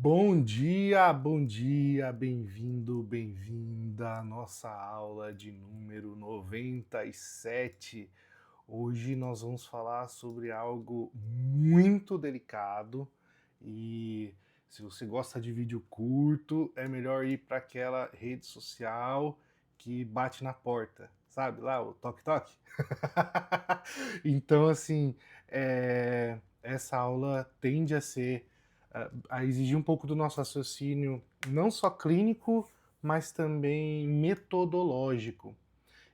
Bom dia, bem-vindo, bem-vinda à nossa aula de número 97. Hoje nós vamos falar sobre algo muito delicado e se você gosta de vídeo curto, é melhor ir para aquela rede social que bate na porta, sabe lá, o toque-toque? Então, assim, essa aula tende a ser a exigir um pouco do nosso raciocínio, não só clínico, mas também metodológico.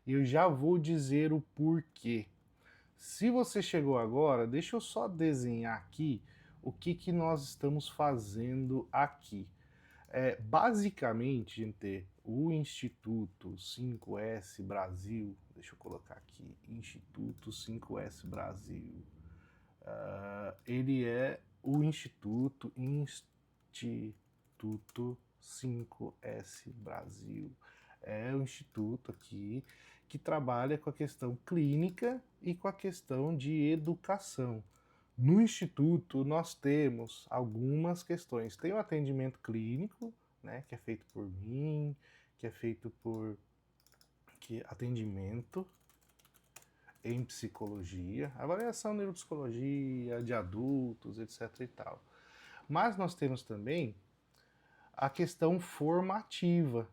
E eu já vou dizer o porquê. Se você chegou agora, deixa eu só desenhar aqui o que nós estamos fazendo aqui. Basicamente, gente, o Instituto 5S Brasil, deixa eu colocar aqui, Instituto 5S Brasil, ele é o Instituto 5S Brasil. É o instituto aqui que trabalha com a questão clínica e com a questão de educação. No instituto nós temos algumas questões. Tem o atendimento clínico, né, que é feito por mim, que é feito por atendimento em psicologia, avaliação neuropsicologia de adultos, etc e tal. Mas nós temos também a questão formativa.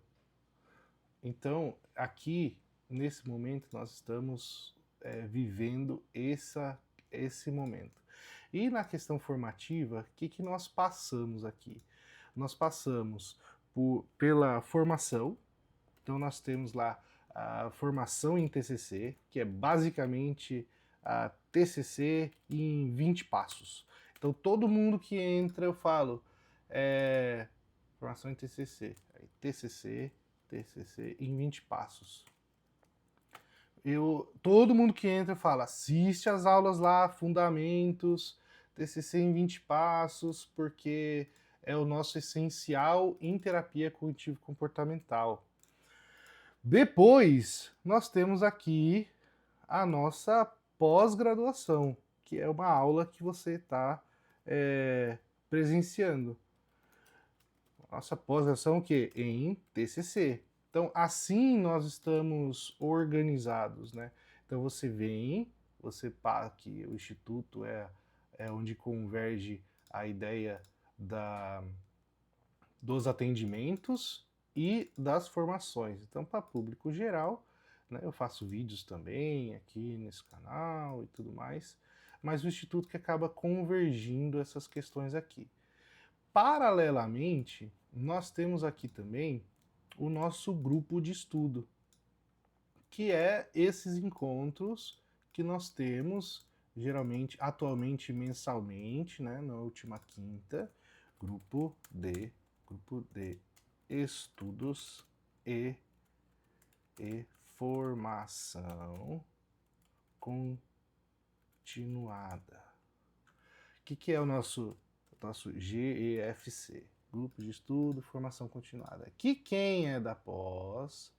Então, aqui, nesse momento, nós estamos vivendo esse momento. E na questão formativa, o que nós passamos aqui? Nós passamos pela formação, então nós temos lá a formação em TCC, que é basicamente a TCC em 20 passos. Então todo mundo que entra, eu falo, formação em TCC, aí, TCC em 20 passos. Todo mundo que entra fala, assiste as aulas lá, fundamentos, TCC em 20 passos, porque é o nosso essencial em terapia cognitivo-comportamental. Depois, nós temos aqui a nossa pós-graduação, que é uma aula que você está presenciando. Nossa pós-graduação o quê? Em TCC. Então, assim nós estamos organizados, né? Então, você vem, você que o Instituto é onde converge a ideia dos atendimentos e das formações. Então, para público geral, né, eu faço vídeos também aqui nesse canal e tudo mais, mas o Instituto que acaba convergindo essas questões aqui. Paralelamente, nós temos aqui também o nosso grupo de estudo, que é esses encontros que nós temos geralmente, atualmente mensalmente, né, na última quinta, grupo de estudos e formação continuada. O que é o nosso GEFC? Grupo de Estudo, Formação Continuada. Que quem é da pós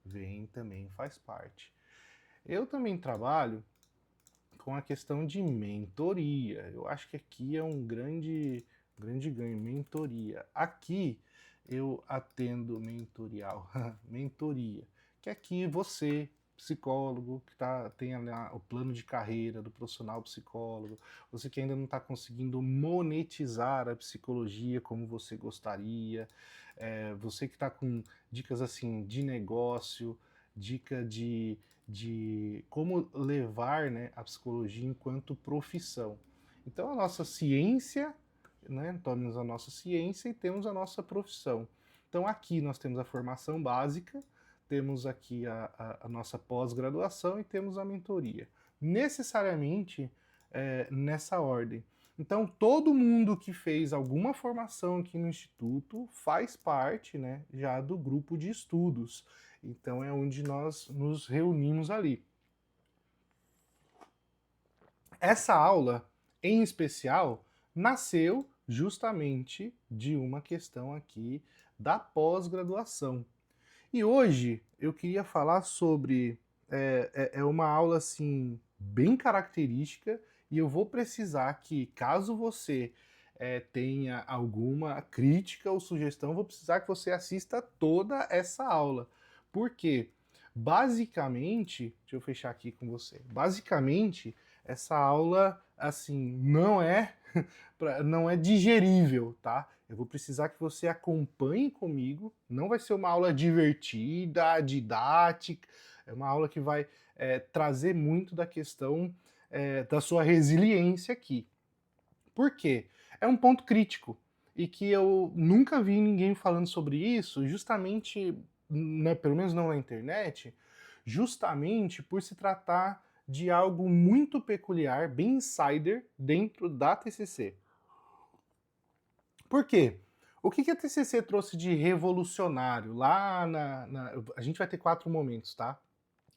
vem também, faz parte. Eu também trabalho com a questão de mentoria. Eu acho que aqui é um grande ganho, mentoria. Aqui eu atendo mentoria, que aqui você, psicólogo, que tem lá o plano de carreira do profissional psicólogo, você que ainda não está conseguindo monetizar a psicologia como você gostaria, você que está com dicas assim de negócio, dica de como levar, né, a psicologia enquanto profissão. Então a nossa ciência, né, temos a nossa ciência e temos a nossa profissão. Então aqui nós temos a formação básica, temos aqui a nossa pós-graduação e temos a mentoria. Necessariamente nessa ordem. Então todo mundo que fez alguma formação aqui no Instituto faz parte, né, já do grupo de estudos. Então é onde nós nos reunimos ali. Essa aula, em especial, nasceu justamente de uma questão aqui da pós-graduação. E hoje eu queria falar sobre uma aula assim bem característica e eu vou precisar que, caso você tenha alguma crítica ou sugestão, vou precisar que você assista toda essa aula. Por quê? Basicamente, deixa eu fechar aqui com você. Basicamente, essa aula, assim, não é digerível, tá? Eu vou precisar que você acompanhe comigo. Não vai ser uma aula divertida, didática. É uma aula que vai trazer muito da questão da sua resiliência aqui. Por quê? É um ponto crítico e que eu nunca vi ninguém falando sobre isso, justamente, né, pelo menos não na internet, justamente por se tratar de algo muito peculiar, bem insider, dentro da TCC. Por quê? O que a TCC trouxe de revolucionário lá a gente vai ter 4 momentos, tá?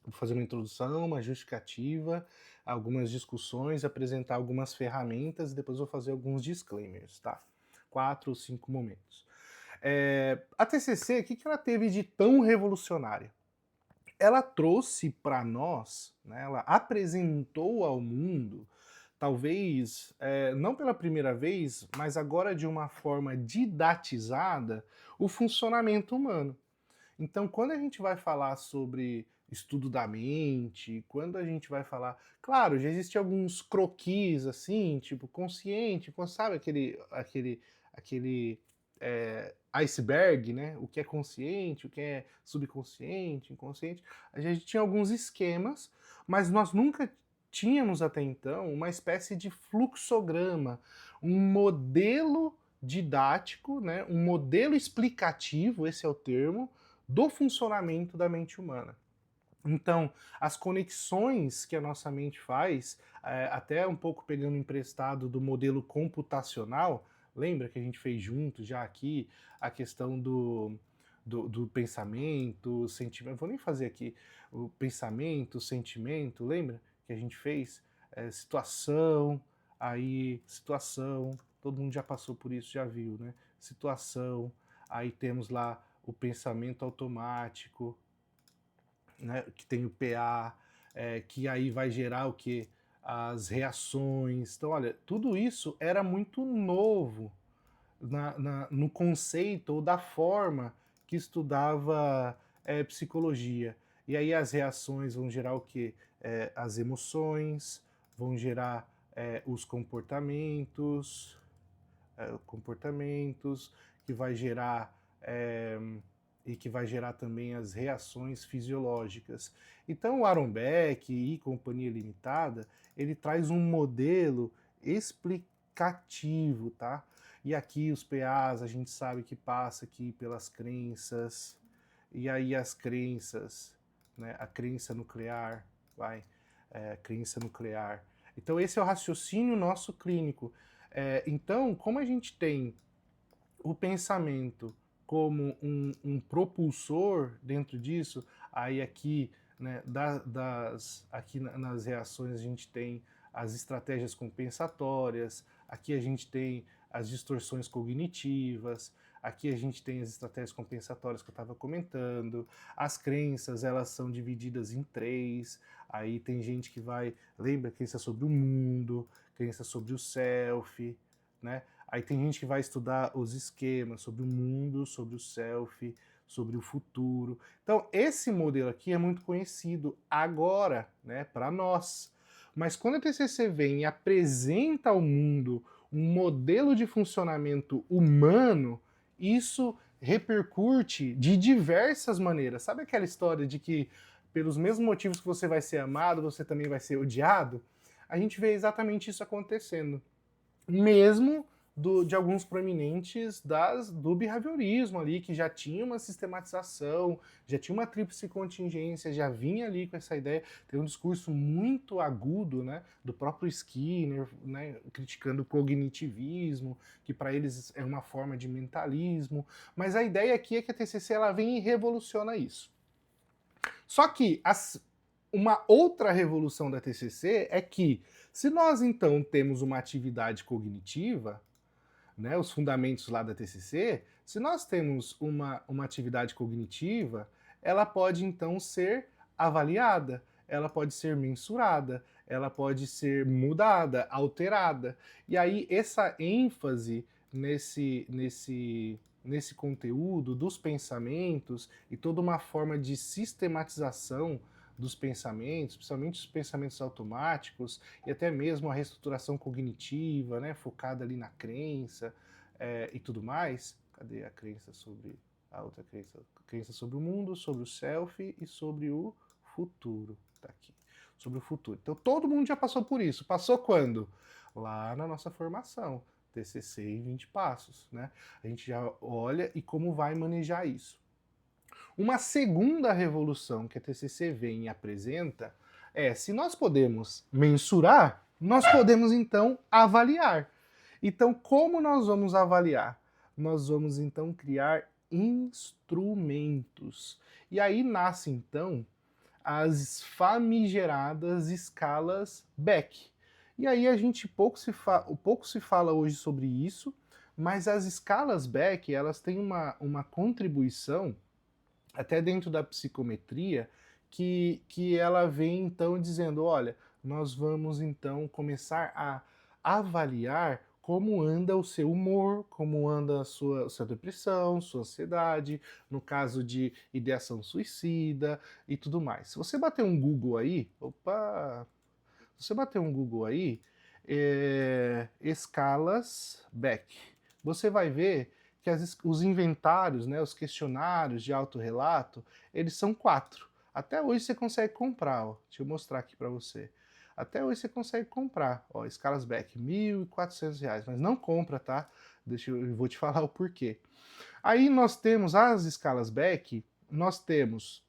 Vou fazer uma introdução, uma justificativa, algumas discussões, apresentar algumas ferramentas e depois vou fazer alguns disclaimers, tá? 4 ou 5 momentos. A TCC, o que ela teve de tão revolucionária? Ela trouxe para nós, né, ela apresentou ao mundo, talvez não pela primeira vez, mas agora de uma forma didatizada, o funcionamento humano. Então, quando a gente vai falar sobre estudo da mente, quando a gente vai falar. Claro, já existem alguns croquis, assim, tipo consciente, sabe aquele iceberg, né? O que é consciente, o que é subconsciente, inconsciente. A gente tinha alguns esquemas, mas nós nunca tínhamos até então uma espécie de fluxograma, um modelo didático, né? Um modelo explicativo, esse é o termo, do funcionamento da mente humana. Então, as conexões que a nossa mente faz, até um pouco pegando emprestado do modelo computacional, lembra que a gente fez junto já aqui a questão do pensamento, sentimento, vou nem fazer aqui, o pensamento, sentimento, lembra que a gente fez? Situação, todo mundo já passou por isso, já viu, né? Situação, aí temos lá o pensamento automático, né, que tem o PA, que aí vai gerar o que? As reações. Então, olha, tudo isso era muito novo no conceito ou da forma que estudava psicologia. E aí as reações vão gerar o que? As emoções, vão gerar os comportamentos, que vai gerar e que vai gerar também as reações fisiológicas. Então o Aaron Beck e Companhia Limitada, ele traz um modelo explicativo, tá? E aqui os PAs, a gente sabe que passa aqui pelas crenças, e aí as crenças, né, a crença nuclear, crença nuclear. Então esse é o raciocínio nosso clínico. Então, como a gente tem o pensamento como um propulsor dentro disso, aí aqui, né, aqui nas reações a gente tem as estratégias compensatórias, aqui a gente tem as distorções cognitivas, aqui a gente tem as estratégias compensatórias que eu estava comentando, as crenças, elas são divididas em 3, aí tem gente que lembra crença sobre o mundo, crença sobre o self, né? Aí tem gente que vai estudar os esquemas sobre o mundo, sobre o self, sobre o futuro. Então, esse modelo aqui é muito conhecido agora, né, para nós. Mas quando a TCC vem e apresenta ao mundo um modelo de funcionamento humano, isso repercute de diversas maneiras. Sabe aquela história de que pelos mesmos motivos que você vai ser amado, você também vai ser odiado? A gente vê exatamente isso acontecendo. Mesmo de alguns proeminentes do behaviorismo ali, que já tinha uma sistematização, já tinha uma tríplice contingência, já vinha ali com essa ideia, tem um discurso muito agudo, né, do próprio Skinner, né, criticando o cognitivismo, que para eles é uma forma de mentalismo, mas a ideia aqui é que a TCC ela vem e revoluciona isso. Só que uma outra revolução da TCC é que, se nós então temos uma atividade cognitiva, né, os fundamentos lá da TCC, se nós temos uma atividade cognitiva, ela pode então ser avaliada, ela pode ser mensurada, ela pode ser mudada, alterada. E aí essa ênfase nesse conteúdo dos pensamentos e toda uma forma de sistematização dos pensamentos, principalmente os pensamentos automáticos e até mesmo a reestruturação cognitiva, né, focada ali na crença e tudo mais. Cadê a crença sobre a outra crença? Crença sobre o mundo, sobre o self e sobre o futuro. Tá aqui. Sobre o futuro. Então todo mundo já passou por isso. Passou quando? Lá na nossa formação. TCC em 20 passos, né? A gente já olha e como vai manejar isso. Uma segunda revolução que a TCC vem e apresenta é, se nós podemos mensurar, nós podemos então avaliar. Então, como nós vamos avaliar? Nós vamos então criar instrumentos. E aí nasce então as famigeradas escalas Beck. E aí a gente pouco se fala hoje sobre isso, mas as escalas Beck, elas têm uma contribuição até dentro da psicometria, que ela vem então dizendo, olha, nós vamos então começar a avaliar como anda o seu humor, como anda a sua depressão, sua ansiedade, no caso de ideação suicida e tudo mais. Se você bater um Google aí, se você bater um Google aí, escalas Beck, você vai ver que os inventários, né, os questionários de autorrelato, eles são 4. Até hoje você consegue comprar, ó. Deixa eu mostrar aqui para você. Até hoje você consegue comprar, ó, escalas Beck, R$ 1.400, mas não compra, tá? Eu vou te falar o porquê. Aí nós temos as escalas Beck, nós temos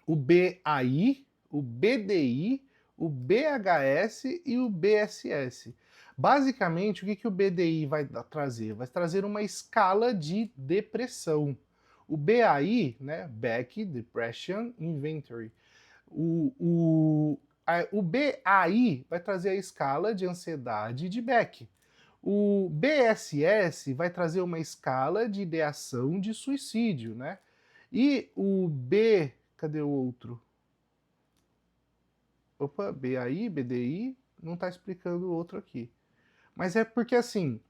o BAI, o BDI, o BHS e o BSS. Basicamente, o que o BDI vai trazer? Vai trazer uma escala de depressão. O BAI, né, Beck Depression Inventory. O BAI vai trazer a escala de ansiedade de Beck. O BSS vai trazer uma escala de ideação de suicídio, né? E o cadê o outro? Opa, BAI, BDI, não está explicando o outro aqui. Mas é porque assim,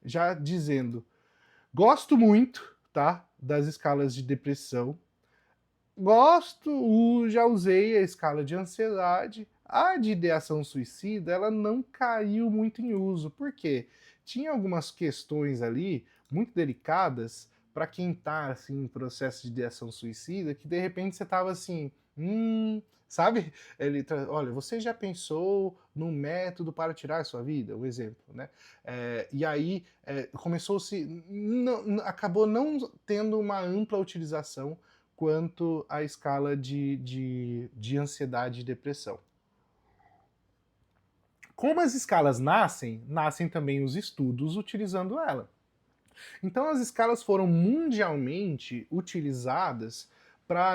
já dizendo, gosto muito, tá, das escalas de depressão. Já usei a escala de ansiedade. A de ideação suicida, ela não caiu muito em uso. Por quê? Tinha algumas questões ali muito delicadas para quem está assim, em processo de ideação suicida, que de repente você estava assim, sabe? Olha, você já pensou num método para tirar a sua vida? Um exemplo, né? E aí começou-se, acabou não tendo uma ampla utilização quanto à escala de ansiedade e depressão. Como as escalas nascem também os estudos utilizando ela. Então as escalas foram mundialmente utilizadas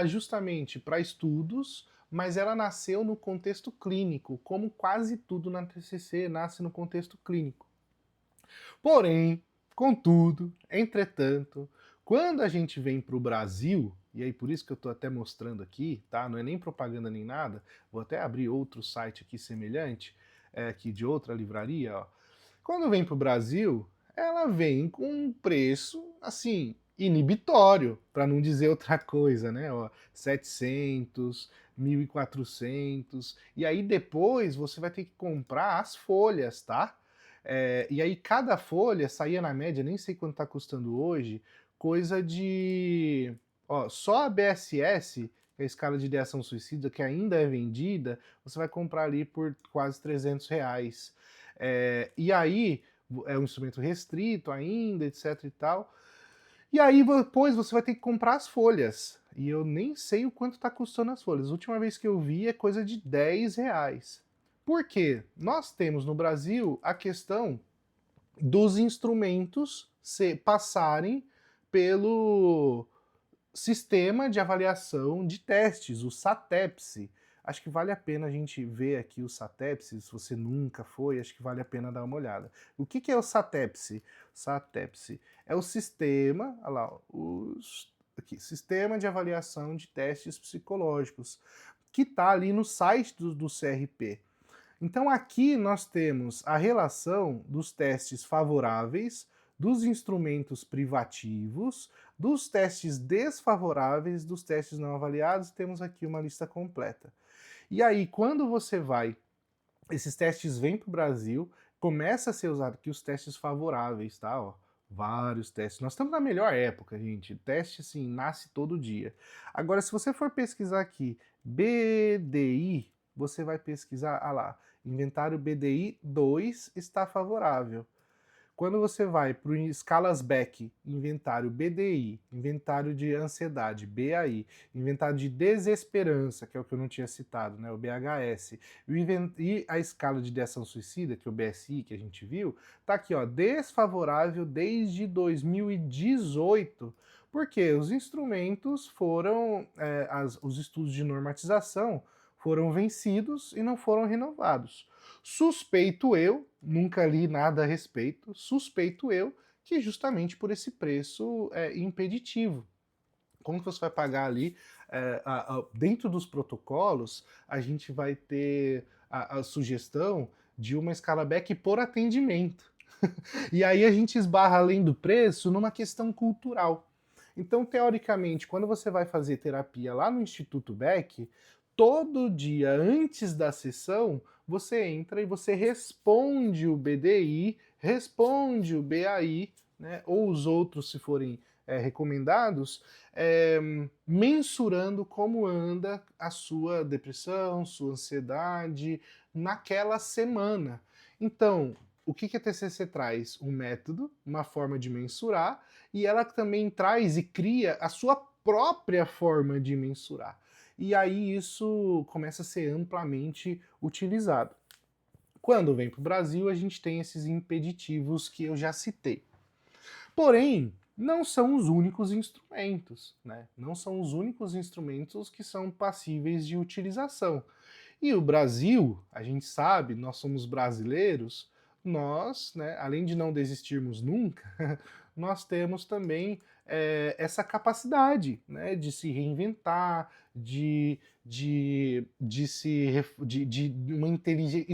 justamente para estudos, mas ela nasceu no contexto clínico, como quase tudo na TCC nasce no contexto clínico. Porém, contudo, entretanto, quando a gente vem para o Brasil, e aí por isso que eu estou até mostrando aqui, tá? Não é nem propaganda nem nada, vou até abrir outro site aqui semelhante, aqui de outra livraria, ó. Quando vem para o Brasil, ela vem com um preço, assim, inibitório, para não dizer outra coisa, né? Ó, 700, 1.400, e aí depois você vai ter que comprar as folhas, tá? E aí cada folha saía na média, nem sei quanto está custando hoje, coisa de... Ó, só a BSS, que é a escala de ideação suicida, que ainda é vendida, você vai comprar ali por quase R$ 300. E aí é um instrumento restrito ainda, etc e tal. E aí depois você vai ter que comprar as folhas. E eu nem sei o quanto está custando as folhas. A última vez que eu vi é coisa de R$ 10. Por quê? Nós temos no Brasil a questão dos instrumentos passarem pelo sistema de avaliação de testes, o SATEPS. Acho que vale a pena a gente ver aqui o SATEPS, se você nunca foi, acho que vale a pena dar uma olhada. O que é o SATEPS? SATEPS é o sistema, olha lá, aqui, Sistema de Avaliação de Testes Psicológicos, que está ali no site do CRP. Então aqui nós temos a relação dos testes favoráveis, dos instrumentos privativos, dos testes desfavoráveis, dos testes não avaliados, temos aqui uma lista completa. E aí, quando você vai, esses testes vêm para o Brasil, começa a ser usado aqui os testes favoráveis, tá? Ó, vários testes. Nós estamos na melhor época, gente. Teste, assim, nasce todo dia. Agora, se você for pesquisar aqui BDI, você vai pesquisar, ah lá, inventário BDI 2 está favorável. Quando você vai para o escalas Beck, inventário BDI, inventário de ansiedade, BAI, inventário de desesperança, que é o que eu não tinha citado, né, o BHS, e a escala de ideação suicida, que é o BSI, que a gente viu, tá aqui, ó, desfavorável desde 2018, porque os instrumentos foram, os estudos de normatização foram vencidos e não foram renovados. Suspeito eu, nunca li nada a respeito, suspeito eu que justamente por esse preço impeditivo. Como que você vai pagar ali? Dentro dos protocolos, a gente vai ter a sugestão de uma escala Beck por atendimento. E aí a gente esbarra além do preço numa questão cultural. Então, teoricamente, quando você vai fazer terapia lá no Instituto Beck, todo dia antes da sessão, você entra e você responde o BDI, responde o BAI, né, ou os outros, se forem recomendados, mensurando como anda a sua depressão, sua ansiedade naquela semana. Então, o que a TCC traz? Um método, uma forma de mensurar, e ela também traz e cria a sua própria forma de mensurar. E aí isso começa a ser amplamente utilizado. Quando vem para o Brasil, a gente tem esses impeditivos que eu já citei. Porém, não são os únicos instrumentos, né? Não são os únicos instrumentos que são passíveis de utilização. E o Brasil, a gente sabe, nós somos brasileiros, nós, né, além de não desistirmos nunca, nós temos também essa capacidade, né, de se reinventar, de uma inteligência.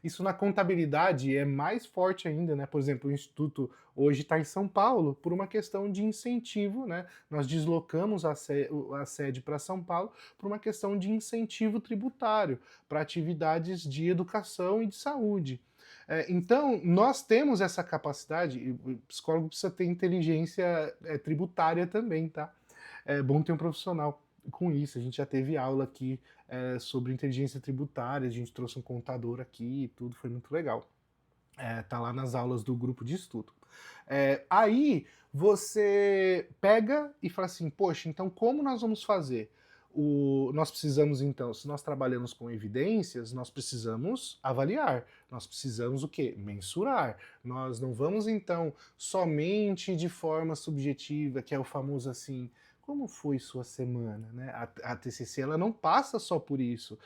Isso na contabilidade é mais forte ainda, né? Por exemplo, o Instituto hoje está em São Paulo por uma questão de incentivo, né? Nós deslocamos a sede para São Paulo por uma questão de incentivo tributário para atividades de educação e de saúde. Então, nós temos essa capacidade, e o psicólogo precisa ter inteligência tributária também, tá? É bom ter um profissional com isso. A gente já teve aula aqui sobre inteligência tributária, a gente trouxe um contador aqui e tudo, foi muito legal. Tá lá nas aulas do grupo de estudo. Aí você pega e fala assim, poxa, então como nós vamos fazer? Nós precisamos, então, se nós trabalhamos com evidências, nós precisamos avaliar, nós precisamos o quê? Mensurar. Nós não vamos, então, somente de forma subjetiva, que é o famoso assim, como foi sua semana, né? A TCC ela não passa só por isso.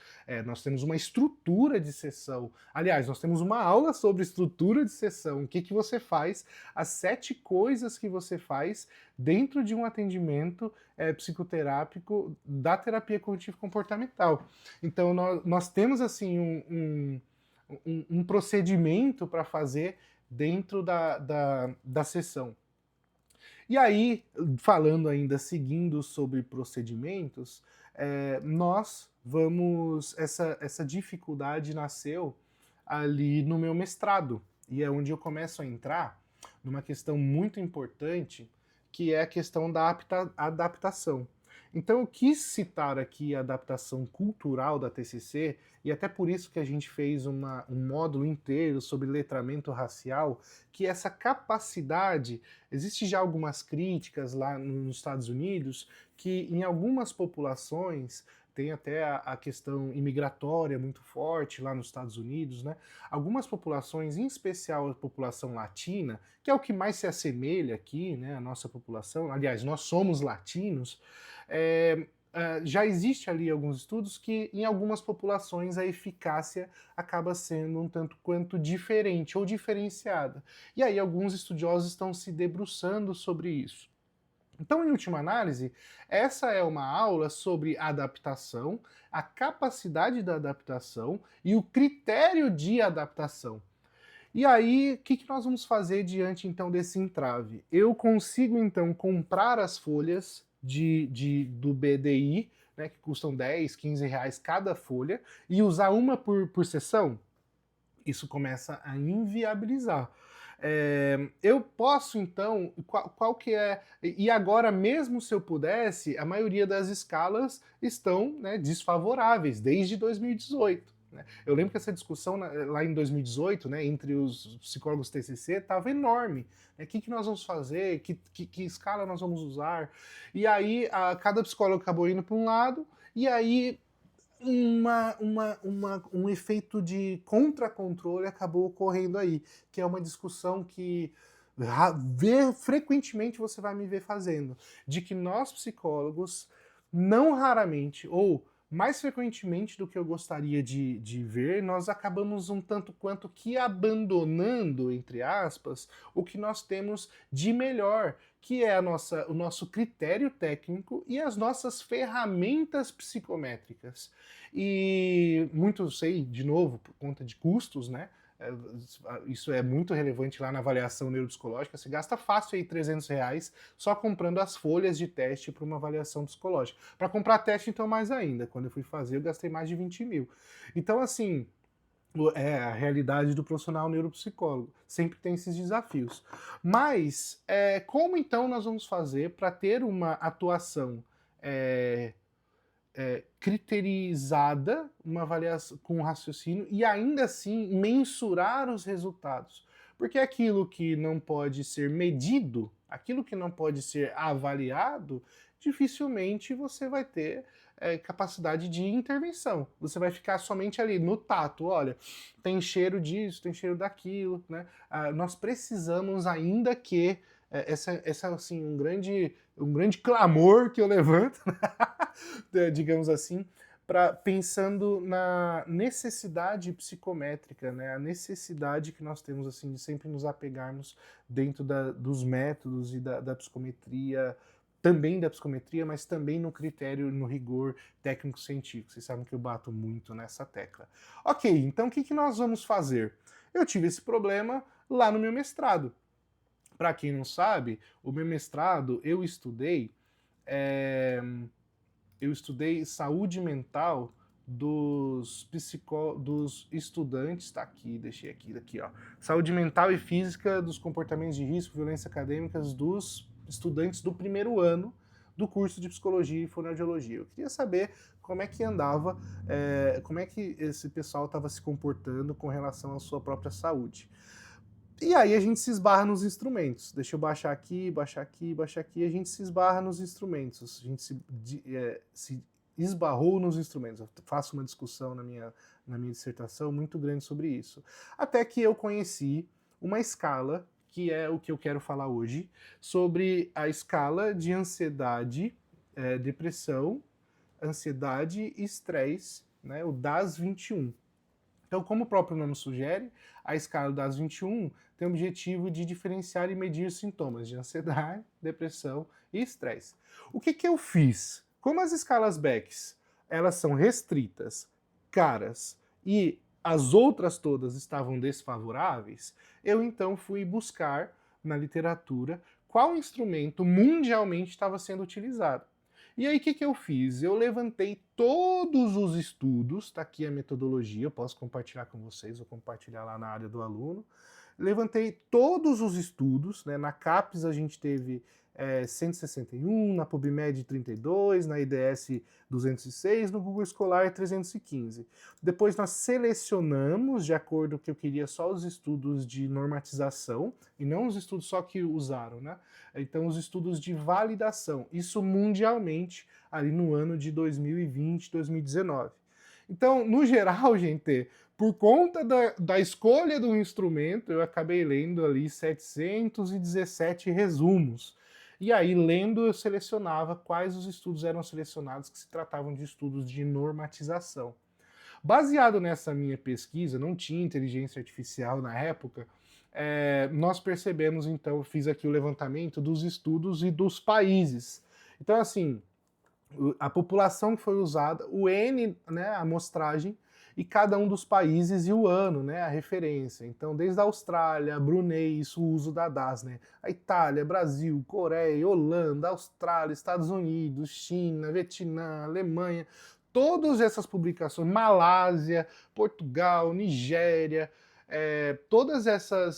Nós temos uma estrutura de sessão. Aliás, nós temos uma aula sobre estrutura de sessão. O que você faz, as 7 coisas que você faz dentro de um atendimento psicoterápico da terapia cognitivo-comportamental. Então, nós temos assim um procedimento para fazer dentro da sessão. E aí, falando ainda, seguindo sobre procedimentos, nós vamos. Essa dificuldade nasceu ali no meu mestrado, e é onde eu começo a entrar numa questão muito importante, que é a questão da adaptação. Então eu quis citar aqui a adaptação cultural da TCC, e até por isso que a gente fez um módulo inteiro sobre letramento racial, que essa capacidade, existe já algumas críticas lá nos Estados Unidos, que em algumas populações, tem até a questão imigratória muito forte lá nos Estados Unidos, né? Algumas populações, em especial a população latina, que é o que mais se assemelha aqui, né, a nossa população, aliás, nós somos latinos, já existe ali alguns estudos que em algumas populações a eficácia acaba sendo um tanto quanto diferente ou diferenciada. E aí alguns estudiosos estão se debruçando sobre isso. Então, em última análise, essa é uma aula sobre adaptação, a capacidade da adaptação e o critério de adaptação. E aí, o que, que nós vamos fazer diante então desse entrave? Eu consigo então comprar as folhas do BDI, né, que custam 10, 15 reais cada folha, e usar uma por sessão? Isso começa a inviabilizar. Eu posso então, qual que é, e agora mesmo se eu pudesse, a maioria das escalas estão, né, desfavoráveis desde 2018. Né? Eu lembro que essa discussão lá em 2018, né, entre os psicólogos TCC, estava enorme. O que nós vamos fazer? Que escala nós vamos usar? E aí cada psicólogo acabou indo para um lado, e aí um efeito de contra-controle acabou ocorrendo aí, que é uma discussão que frequentemente você vai me ver fazendo, de que nós psicólogos, não raramente, ou mais frequentemente do que eu gostaria de ver, nós acabamos um tanto quanto que abandonando, entre aspas, o que nós temos de melhor, que é o nosso critério técnico e as nossas ferramentas psicométricas. E muito sei, de novo, por conta de custos, né? Isso é muito relevante lá na avaliação neuropsicológica. Você gasta fácil aí 300 reais só comprando as folhas de teste para uma avaliação psicológica. Para comprar teste, então, mais ainda. Quando eu fui fazer, eu gastei mais de 20 mil. Então, assim, é a realidade do profissional neuropsicólogo. Sempre tem esses desafios. Mas, como então nós vamos fazer para ter uma atuação criterizada, uma avaliação com raciocínio e ainda assim mensurar os resultados? Porque aquilo que não pode ser medido, aquilo que não pode ser avaliado, dificilmente você vai ter capacidade de intervenção. Você vai ficar somente ali no tato. Olha, tem cheiro disso, tem cheiro daquilo, né? Nós precisamos ainda que essa assim um grande clamor que eu levanto, digamos assim, pensando na necessidade psicométrica, né? A necessidade que nós temos assim de sempre nos apegarmos dentro dos métodos e da psicometria, também da psicometria, mas também no critério, no rigor técnico-científico. Vocês sabem que eu bato muito nessa tecla. Ok, então o que nós vamos fazer? Eu tive esse problema lá no meu mestrado. Para quem não sabe, o meu mestrado eu estudei saúde mental dos estudantes, tá aqui, deixei aqui, ó. Saúde mental e física dos comportamentos de risco, violência acadêmicas dos estudantes do primeiro ano do curso de psicologia e fonoaudiologia. Eu queria saber como é que andava, como é que esse pessoal estava se comportando com relação à sua própria saúde. E aí a gente se esbarra nos instrumentos. Deixa eu baixar aqui, baixar aqui, baixar aqui. A gente se esbarra nos instrumentos. A gente se esbarrou nos instrumentos. Eu faço uma discussão na minha dissertação muito grande sobre isso. Até que eu conheci uma escala, que é o que eu quero falar hoje, sobre a escala de ansiedade, depressão, ansiedade e estresse, né, o DAS-21. Então, como o próprio nome sugere, a escala DAS-21 tem o objetivo de diferenciar e medir sintomas de ansiedade, depressão e estresse. O que eu fiz? Como as escalas Beck's, elas são restritas, caras e as outras todas estavam desfavoráveis, eu então fui buscar na literatura qual instrumento mundialmente estava sendo utilizado. E aí, o que eu fiz? Eu levantei todos os estudos, tá aqui a metodologia, eu posso compartilhar com vocês, vou compartilhar lá na área do aluno. Levantei todos os estudos, né? Na CAPES a gente teve 161, na PubMed 32, na IDS 206, no Google Scholar 315. Depois nós selecionamos, de acordo com o que eu queria, só os estudos de normatização, e não os estudos só que usaram, né? Então os estudos de validação, isso mundialmente, ali no ano de 2020, 2019. Então, no geral, gente, por conta da escolha do instrumento, eu acabei lendo ali 717 resumos. E aí, lendo, eu selecionava quais os estudos eram selecionados que se tratavam de estudos de normatização. Baseado nessa minha pesquisa, não tinha inteligência artificial na época, nós percebemos, então, eu fiz aqui o levantamento dos estudos e dos países. Então, assim, a população que foi usada, o N, né, a amostragem, e cada um dos países e o ano, né, a referência. Então, desde a Austrália, Brunei, isso o uso da DAS, né? A Itália, Brasil, Coreia, Holanda, Austrália, Estados Unidos, China, Vietnã, Alemanha, todas essas publicações, Malásia, Portugal, Nigéria, todos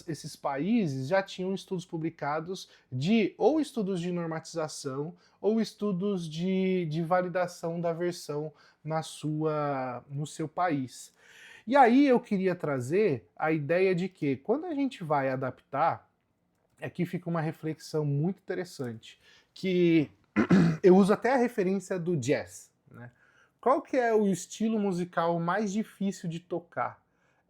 esses países já tinham estudos publicados ou estudos de normatização ou estudos de validação da versão no seu país. E aí eu queria trazer a ideia de que quando a gente vai adaptar, aqui fica uma reflexão muito interessante, que eu uso até a referência do jazz, né? Qual que é o estilo musical mais difícil de tocar?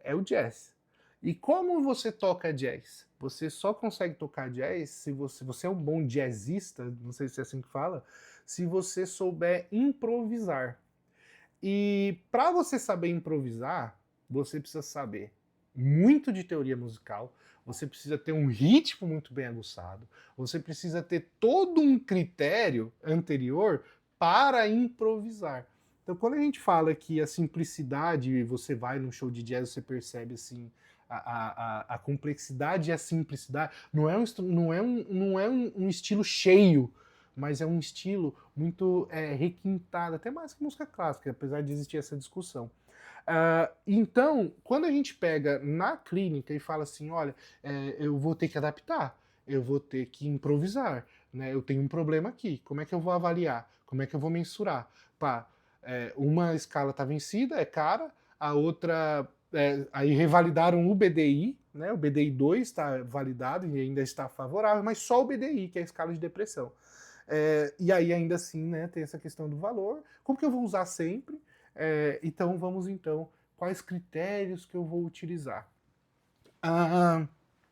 É o jazz. E como você toca jazz? Você só consegue tocar jazz se você é um bom jazzista, não sei se é assim que fala, se você souber improvisar. E para você saber improvisar, você precisa saber muito de teoria musical, você precisa ter um ritmo muito bem aguçado, você precisa ter todo um critério anterior para improvisar. Então, quando a gente fala que a simplicidade, você vai num show de jazz, você percebe assim a complexidade e a simplicidade. Não é um estilo cheio, mas é um estilo muito requintado, até mais que música clássica, apesar de existir essa discussão. Então, quando a gente pega na clínica e fala assim, olha, eu vou ter que adaptar, eu vou ter que improvisar, né? Eu tenho um problema aqui, como é que eu vou avaliar? Como é que eu vou mensurar? Pá, uma escala está vencida, é cara, a outra... aí revalidaram o BDI, né? O BDI 2 está validado e ainda está favorável, mas só o BDI, que é a escala de depressão. E aí ainda assim, né, tem essa questão do valor. Como que eu vou usar sempre? Então vamos então, quais critérios que eu vou utilizar?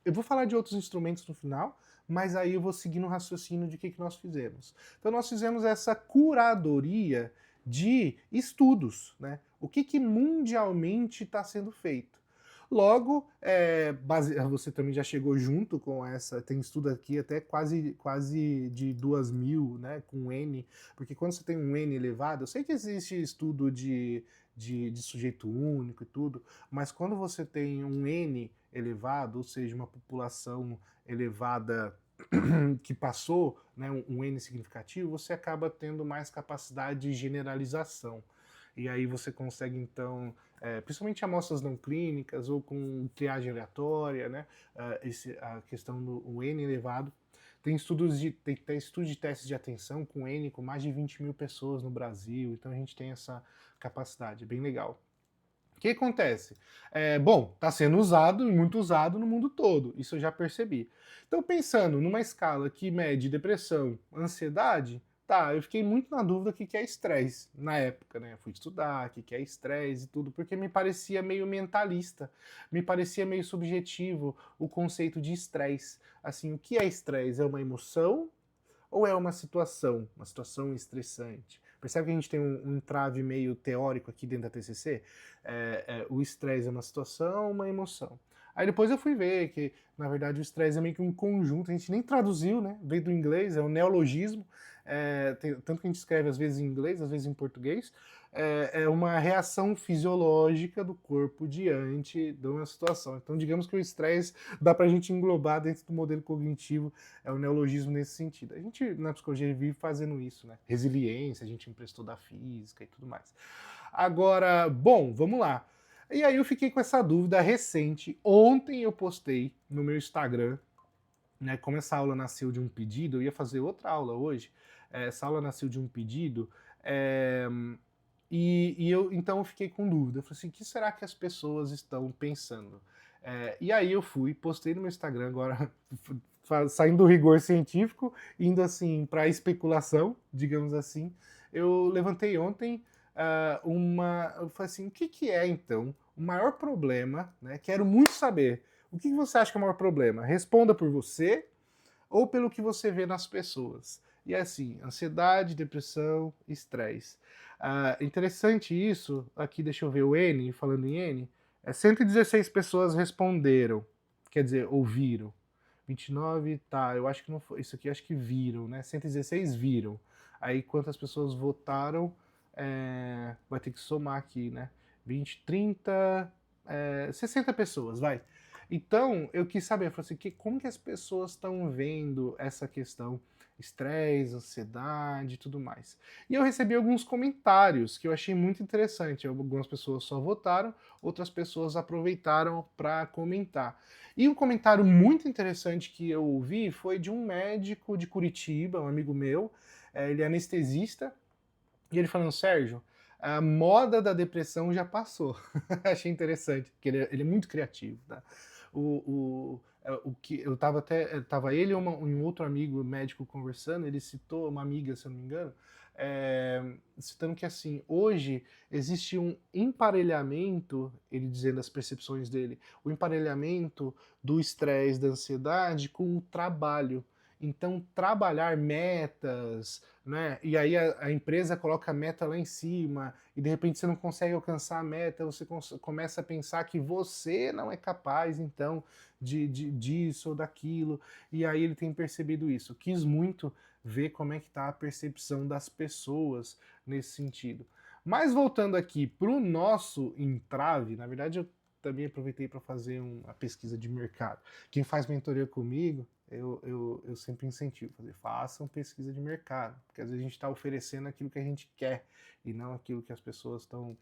Eu vou falar de outros instrumentos no final, mas aí eu vou seguir no raciocínio de que nós fizemos. Então nós fizemos essa curadoria de estudos, né? O que mundialmente está sendo feito. Logo, você também já chegou junto com essa, tem estudo aqui até quase de 2.000, né, com N, porque quando você tem um N elevado, eu sei que existe estudo de sujeito único e tudo, mas quando você tem um N elevado, ou seja, uma população elevada que passou, né, um N significativo, você acaba tendo mais capacidade de generalização. E aí você consegue, então, principalmente amostras não clínicas ou com triagem aleatória, né, a questão do N elevado. Tem estudos de testes de atenção com N, com mais de 20.000 pessoas no Brasil, então a gente tem essa capacidade, é bem legal. O que acontece? Bom, está sendo usado e muito usado no mundo todo, isso eu já percebi. Então, pensando numa escala que mede depressão, ansiedade, tá, eu fiquei muito na dúvida o que é estresse na época, né? Eu fui estudar o que é estresse e tudo, porque me parecia meio mentalista, me parecia meio subjetivo o conceito de estresse. Assim, o que é estresse? É uma emoção ou é uma situação estressante? Percebe que a gente tem um entrave meio teórico aqui dentro da TCC? O estresse é uma situação, uma emoção. Aí depois eu fui ver que, na verdade, o estresse é meio que um conjunto, a gente nem traduziu, né? Veio do inglês, é um neologismo, tanto que a gente escreve às vezes em inglês, às vezes em português, é uma reação fisiológica do corpo diante de uma situação. Então, digamos que o estresse dá pra gente englobar dentro do modelo cognitivo, é um neologismo nesse sentido. A gente, na psicologia, vive fazendo isso, né? Resiliência, a gente emprestou da física e tudo mais. Agora, bom, vamos lá. E aí eu fiquei com essa dúvida recente. Ontem eu postei no meu Instagram, né? Como essa aula nasceu de um pedido, eu ia fazer outra aula hoje. Essa aula nasceu de um pedido. Então eu fiquei com dúvida. Eu falei assim, o que será que as pessoas estão pensando? E aí eu postei no meu Instagram agora, saindo do rigor científico, indo assim para especulação, digamos assim. Eu levantei ontem eu falei assim, o que é então o maior problema, né? Quero muito saber. O que você acha que é o maior problema? Responda por você ou pelo que você vê nas pessoas. E assim, ansiedade, depressão, estresse. Interessante isso, aqui deixa eu ver o N, falando em N, 116 pessoas responderam quer dizer, ouviram. 29, tá, eu acho que não foi, isso aqui acho que viram, né? 116 viram. Aí quantas pessoas votaram, vai ter que somar aqui, né? 20, 30, 60 pessoas, vai. Então, eu quis saber, eu falei assim, como que as pessoas estão vendo essa questão estresse, ansiedade e tudo mais. E eu recebi alguns comentários que eu achei muito interessante. Algumas pessoas só votaram, outras pessoas aproveitaram para comentar. E um comentário muito interessante que eu ouvi foi de um médico de Curitiba, um amigo meu, ele é anestesista, e ele falando, Sérgio, a moda da depressão já passou. Achei interessante, porque ele é muito criativo, tá? O que eu tava até, tava ele e um outro amigo médico conversando, ele citou uma amiga, se eu não me engano, citando que assim, hoje existe um emparelhamento, ele dizendo as percepções dele, o emparelhamento do estresse, da ansiedade com o trabalho. Então, trabalhar metas, né? E aí a empresa coloca a meta lá em cima, e de repente você não consegue alcançar a meta, você começa a pensar que você não é capaz, então, disso ou daquilo. E aí ele tem percebido isso. Quis muito ver como é que está a percepção das pessoas nesse sentido. Mas voltando aqui para o nosso entrave, na verdade eu também aproveitei para fazer uma pesquisa de mercado. Quem faz mentoria comigo, eu sempre incentivo, façam pesquisa de mercado, porque às vezes a gente está oferecendo aquilo que a gente quer e não aquilo que as pessoas estão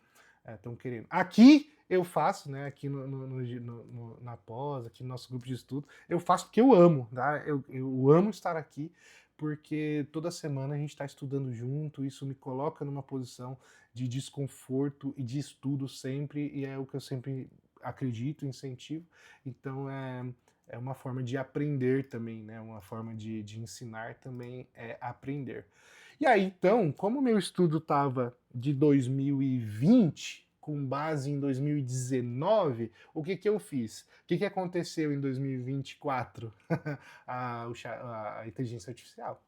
querendo. Aqui eu faço, né, aqui na pós, aqui no nosso grupo de estudo, eu faço porque eu amo, tá? Eu amo estar aqui, porque toda semana a gente está estudando junto, isso me coloca numa posição de desconforto e de estudo sempre, e é o que eu sempre acredito, incentivo, então é uma forma de aprender também, né? Uma forma de ensinar também é aprender. E aí, então, como o meu estudo estava de 2020, com base em 2019, o que eu fiz? O que aconteceu em 2024? a inteligência artificial.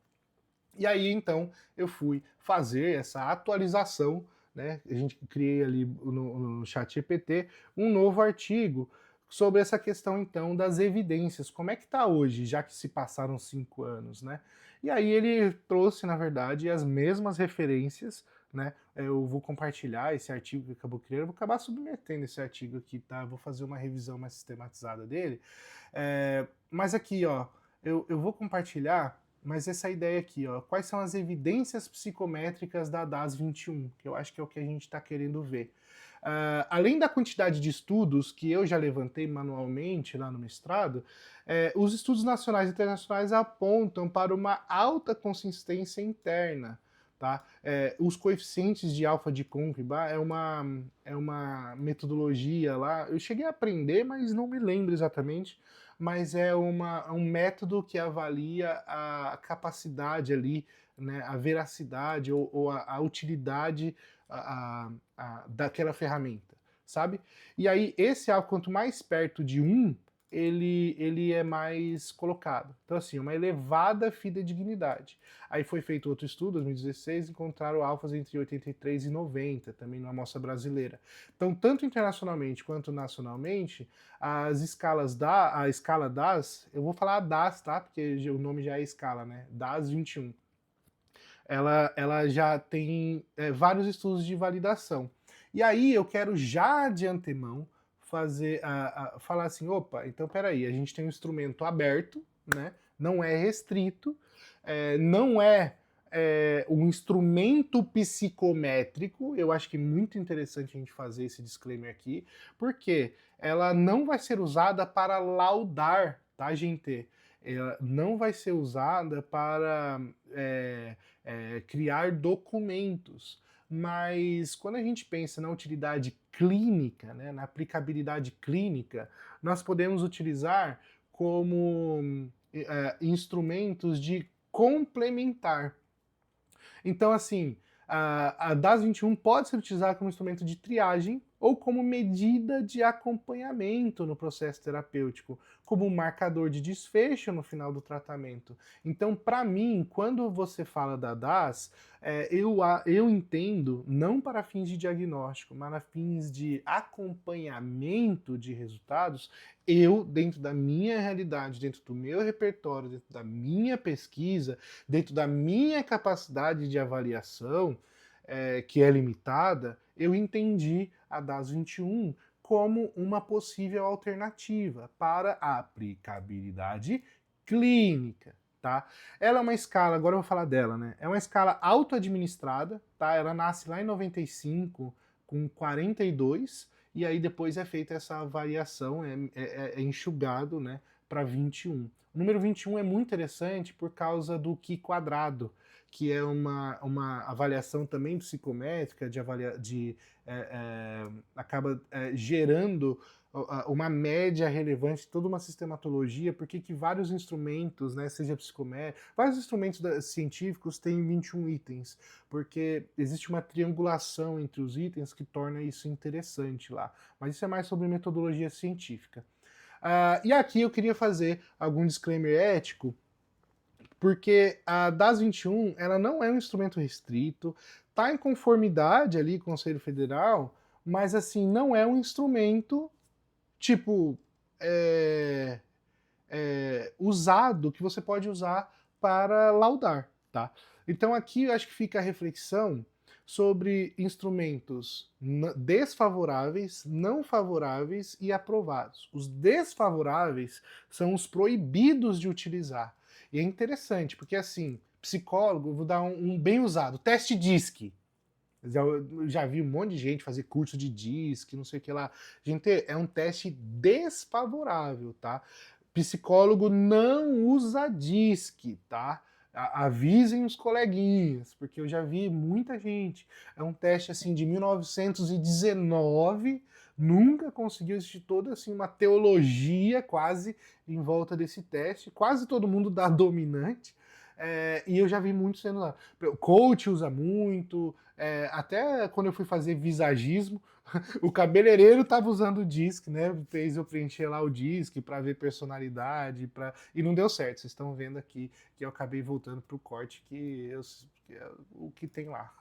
E aí, então, eu fui fazer essa atualização, né? A gente criei ali no ChatGPT um novo artigo sobre essa questão, então, das evidências. Como é que está hoje, já que se passaram 5 anos, né? E aí ele trouxe, na verdade, as mesmas referências, né? Eu vou compartilhar esse artigo que acabou criando, eu vou acabar submetendo esse artigo aqui, tá? Vou fazer uma revisão mais sistematizada dele. Mas aqui, ó, eu vou compartilhar, mas essa ideia aqui, ó, quais são as evidências psicométricas da DAS 21, que eu acho que é o que a gente está querendo ver. Além da quantidade de estudos que eu já levantei manualmente lá no mestrado, os estudos nacionais e internacionais apontam para uma alta consistência interna. Tá? Os coeficientes de alfa de Concreba é uma metodologia lá, eu cheguei a aprender, mas não me lembro exatamente, mas é um método que avalia a capacidade ali, né, a veracidade ou a utilidade daquela ferramenta, sabe? E aí, esse alvo, quanto mais perto de 1, ele é mais colocado. Então, assim, uma elevada fidedignidade. Aí foi feito outro estudo, 2016, encontraram alfas entre 83 e 90, também numa amostra brasileira. Então, tanto internacionalmente quanto nacionalmente, as escalas a escala DAS, eu vou falar DAS, tá? Porque o nome já é escala, né? DAS 21. Ela já tem vários estudos de validação. E aí eu quero já de antemão falar assim, opa, então peraí, a gente tem um instrumento aberto, né? Não é restrito, não é um instrumento psicométrico. Eu acho que é muito interessante a gente fazer esse disclaimer aqui, porque ela não vai ser usada para laudar, tá, gente? Ela não vai ser usada para criar documentos. Mas quando a gente pensa na utilidade clínica, né, na aplicabilidade clínica, nós podemos utilizar como instrumentos de complementar. Então, assim, a DAS 21 pode ser utilizada como instrumento de triagem ou como medida de acompanhamento no processo terapêutico, como um marcador de desfecho no final do tratamento. Então, para mim, quando você fala da DAS, eu entendo não para fins de diagnóstico, mas para fins de acompanhamento de resultados. Eu, dentro da minha realidade, dentro do meu repertório, dentro da minha pesquisa, dentro da minha capacidade de avaliação, que é limitada, eu entendi a DAS 21 como uma possível alternativa para a aplicabilidade clínica. Tá? Ela é uma escala, agora eu vou falar dela, né? É uma escala auto-administrada, tá? Ela nasce lá em 95 com 42, e aí depois é feita essa variação, é enxugado, né, para 21. O número 21 é muito interessante por causa do Qi quadrado, que é uma avaliação também psicométrica, acaba gerando uma média relevante de toda uma sistematologia, porque que vários instrumentos, né, seja psicométrico, vários instrumentos científicos têm 21 itens, porque existe uma triangulação entre os itens que torna isso interessante lá. Mas isso é mais sobre metodologia científica. E aqui eu queria fazer algum disclaimer ético, porque a DAS 21 ela não é um instrumento restrito, está em conformidade ali com o Conselho Federal, mas assim, não é um instrumento tipo usado, que você pode usar para laudar, tá? Então aqui eu acho que fica a reflexão sobre instrumentos desfavoráveis, não favoráveis e aprovados. Os desfavoráveis são os proibidos de utilizar. E é interessante, porque assim, psicólogo, vou dar um bem usado, teste DISC. Já vi um monte de gente fazer curso de DISC, não sei o que lá. Gente, é um teste desfavorável, tá? Psicólogo não usa DISC, tá? Avisem os coleguinhas, porque eu já vi muita gente. É um teste assim de 1919, nunca conseguiu existir toda assim uma teologia quase em volta desse teste. Quase todo mundo dá dominante. E eu já vi muito sendo lá. O coach usa muito, até quando eu fui fazer visagismo, o cabeleireiro estava usando o DISC, né? Fez eu preencher lá o DISC para ver personalidade, e não deu certo. Vocês estão vendo aqui que eu acabei voltando para o corte que é o que tem lá.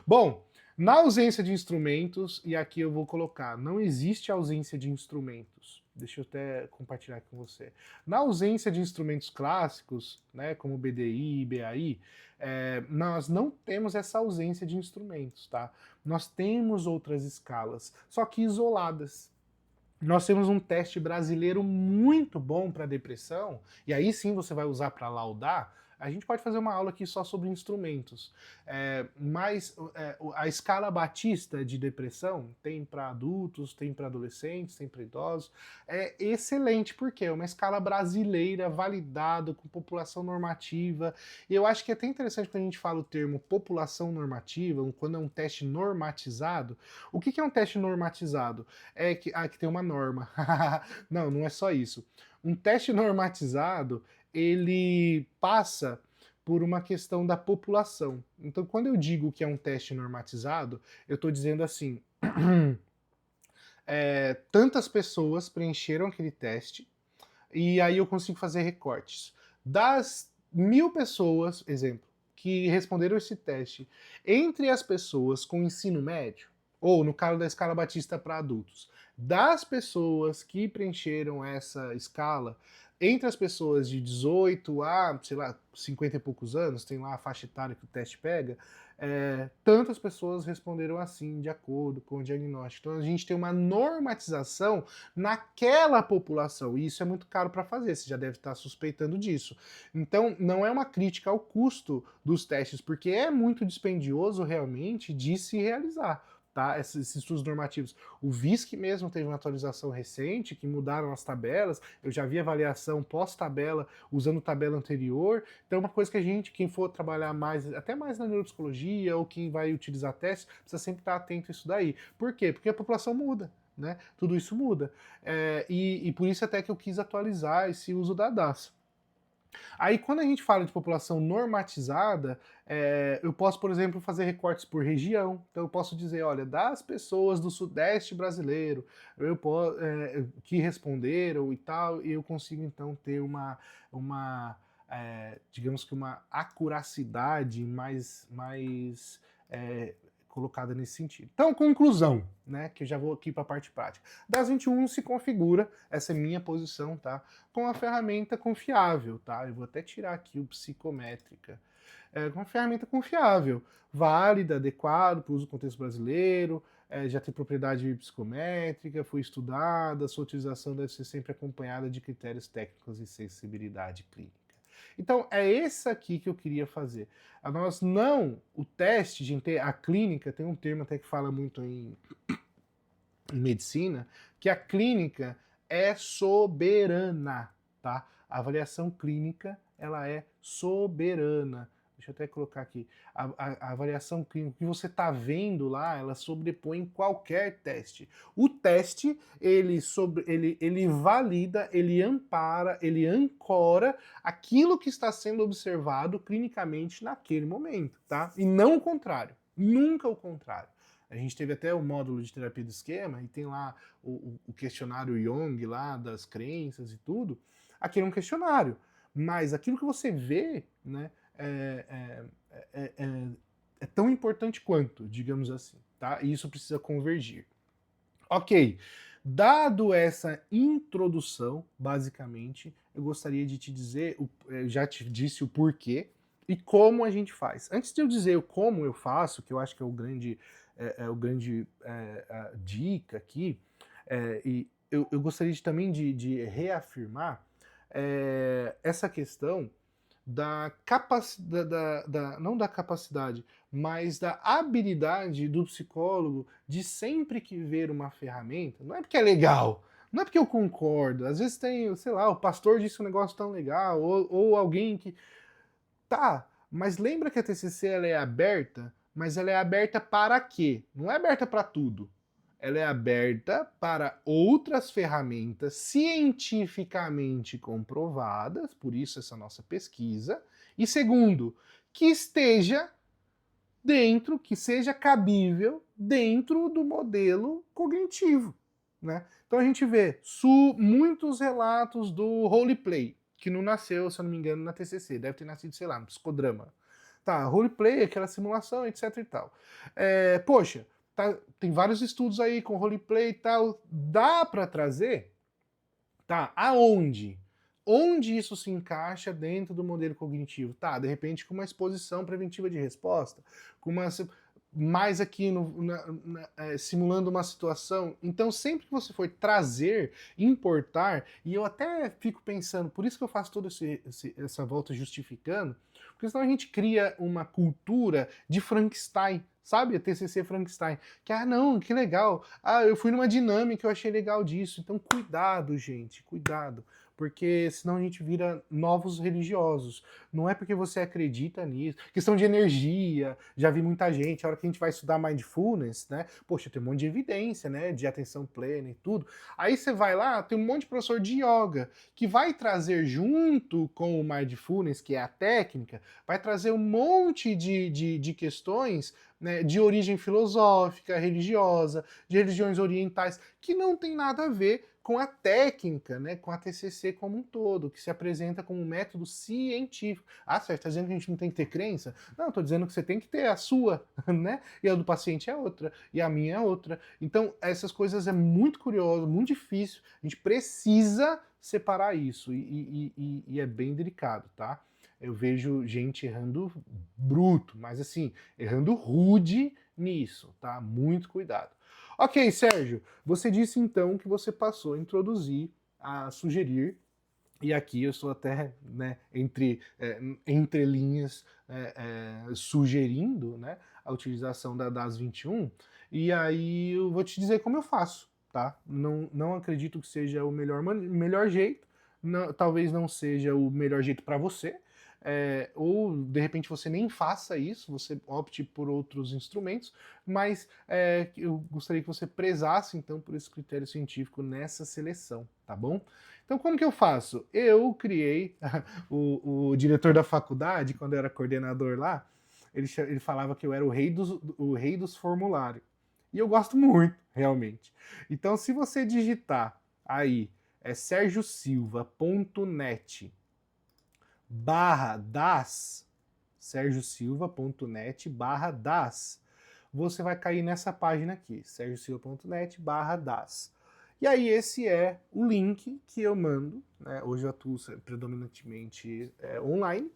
Bom, na ausência de instrumentos, e aqui eu vou colocar, não existe ausência de instrumentos. Deixa eu até compartilhar com você. Na ausência de instrumentos clássicos, né, como BDI e BAI, nós não temos essa ausência de instrumentos, tá? Nós temos outras escalas, só que isoladas. Nós temos um teste brasileiro muito bom para depressão, e aí sim você vai usar para laudar. A gente pode fazer uma aula aqui só sobre instrumentos, mas a escala Batista de depressão tem para adultos, tem para adolescentes, tem para idosos, é excelente, porque é uma escala brasileira, validada, com população normativa, e eu acho que é até interessante quando a gente fala o termo população normativa, quando é um teste normatizado. O que é um teste normatizado? É que tem uma norma. Não, não é só isso. Um teste normatizado, ele passa por uma questão da população. Então, quando eu digo que é um teste normatizado, eu estou dizendo assim, tantas pessoas preencheram aquele teste, e aí eu consigo fazer recortes. Das 1000 pessoas, exemplo, que responderam esse teste, entre as pessoas com ensino médio, ou no caso da escala Batista para adultos, das pessoas que preencheram essa escala, entre as pessoas de 18 a, sei lá, 50 e poucos anos, tem lá a faixa etária que o teste pega, tantas pessoas responderam assim, de acordo com o diagnóstico. Então a gente tem uma normatização naquela população, e isso é muito caro para fazer, você já deve estar suspeitando disso. Então não é uma crítica ao custo dos testes, porque é muito dispendioso realmente de se realizar. Tá? Esses estudos normativos. O VISC mesmo teve uma atualização recente, que mudaram as tabelas, eu já vi avaliação pós-tabela, usando tabela anterior, então é uma coisa que a gente, quem for trabalhar mais, até mais na neuropsicologia, ou quem vai utilizar testes, precisa sempre estar atento a isso daí. Por quê? Porque a população muda. Né? Tudo isso muda. E por isso até que eu quis atualizar esse uso da DAS. Aí, quando a gente fala de população normatizada, eu posso, por exemplo, fazer recortes por região. Então, eu posso dizer, olha, das pessoas do Sudeste brasileiro, que responderam e tal, e eu consigo, então, ter digamos que uma acuracidade mais colocada nesse sentido. Então, conclusão, né, que eu já vou aqui para a parte prática. Das 21 se configura, essa é minha posição, tá, com uma ferramenta confiável, tá? Eu vou até tirar aqui o psicométrica. Com uma ferramenta confiável, válida, adequada para o uso do contexto brasileiro, já tem propriedade psicométrica, foi estudada, sua utilização deve ser sempre acompanhada de critérios técnicos e sensibilidade clínica. Então, é esse aqui que eu queria fazer. O teste, gente, a clínica, tem um termo até que fala muito em medicina, que a clínica é soberana, tá? A avaliação clínica, ela é soberana. Deixa eu até colocar aqui. A avaliação clínica, o que você está vendo lá, ela sobrepõe qualquer teste. O teste, ele valida, ele ampara, ele ancora aquilo que está sendo observado clinicamente naquele momento, tá? E não o contrário. Nunca o contrário. A gente teve até o módulo de terapia do esquema e tem lá o questionário Jung lá das crenças e tudo. Aquele é um questionário, mas aquilo que você vê, né, é tão importante quanto, digamos assim, tá? E isso precisa convergir. Ok, dado essa introdução, basicamente, eu gostaria de te dizer, eu já te disse o porquê e como a gente faz. Antes de eu dizer o como eu faço, que eu acho que é o grande a dica aqui, e eu gostaria também de reafirmar essa questão da capacidade, não da capacidade, mas da habilidade do psicólogo de sempre que ver uma ferramenta, não é porque é legal, não é porque eu concordo, às vezes tem, sei lá, o pastor disse um negócio tão legal, ou alguém que... Tá, mas lembra que a TCC ela é aberta, mas ela é aberta para quê? Não é aberta para tudo. Ela é aberta para outras ferramentas cientificamente comprovadas, por isso essa nossa pesquisa. E segundo, que esteja dentro, que seja cabível dentro do modelo cognitivo, né? Então a gente vê muitos relatos do roleplay, que não nasceu, se eu não me engano, na TCC, deve ter nascido, sei lá, no psicodrama. Tá, roleplay, aquela simulação, etc e tal. Poxa, tem vários estudos aí com roleplay e tal, dá para trazer? Tá, aonde? Onde isso se encaixa dentro do modelo cognitivo? Tá, de repente com uma exposição preventiva de resposta, com uma mais aqui simulando uma situação. Então, sempre que você for trazer, importar, e eu até fico pensando, por isso que eu faço toda essa volta justificando, porque senão a gente cria uma cultura de Frankenstein, sabe? A TCC Frankenstein. Que, não, que legal. Eu fui numa dinâmica, eu achei legal disso. Então, cuidado, gente, cuidado. Porque senão a gente vira novos religiosos. Não é porque você acredita nisso. Questão de energia, já vi muita gente, a hora que a gente vai estudar mindfulness, né? Poxa, tem um monte de evidência, né? De atenção plena e tudo. Aí você vai lá, tem um monte de professor de yoga que vai trazer junto com o mindfulness, que é a técnica, vai trazer um monte de questões, né, de origem filosófica, religiosa, de religiões orientais, que não tem nada a ver com a técnica, né, com a TCC como um todo, que se apresenta como um método científico. Você está dizendo que a gente não tem que ter crença? Não, estou dizendo que você tem que ter a sua, né? E a do paciente é outra, e a minha é outra. Então, essas coisas é muito curioso, muito difícil. A gente precisa separar isso, e é bem delicado, tá? Eu vejo gente errando bruto, mas assim, errando rude nisso, tá? Muito cuidado. Ok, Sérgio, você disse então que você passou a introduzir, a sugerir, e aqui eu estou até, né, entre linhas, sugerindo, né, a utilização das 21, e aí eu vou te dizer como eu faço, tá? Não acredito que seja o melhor jeito, talvez não seja o melhor jeito para você, ou de repente você nem faça isso, você opte por outros instrumentos, mas eu gostaria que você prezasse então por esse critério científico nessa seleção, tá bom? Então, como que eu faço? Eu criei, o diretor da faculdade, quando eu era coordenador lá, ele falava que eu era o rei dos formulários. E eu gosto muito, realmente. Então, se você digitar aí, sergiosilva.net /das, sergiosilva.net /das, você vai cair nessa página aqui, sergiosilva.net /das. E aí esse é o link que eu mando, né? Hoje eu atuo predominantemente online.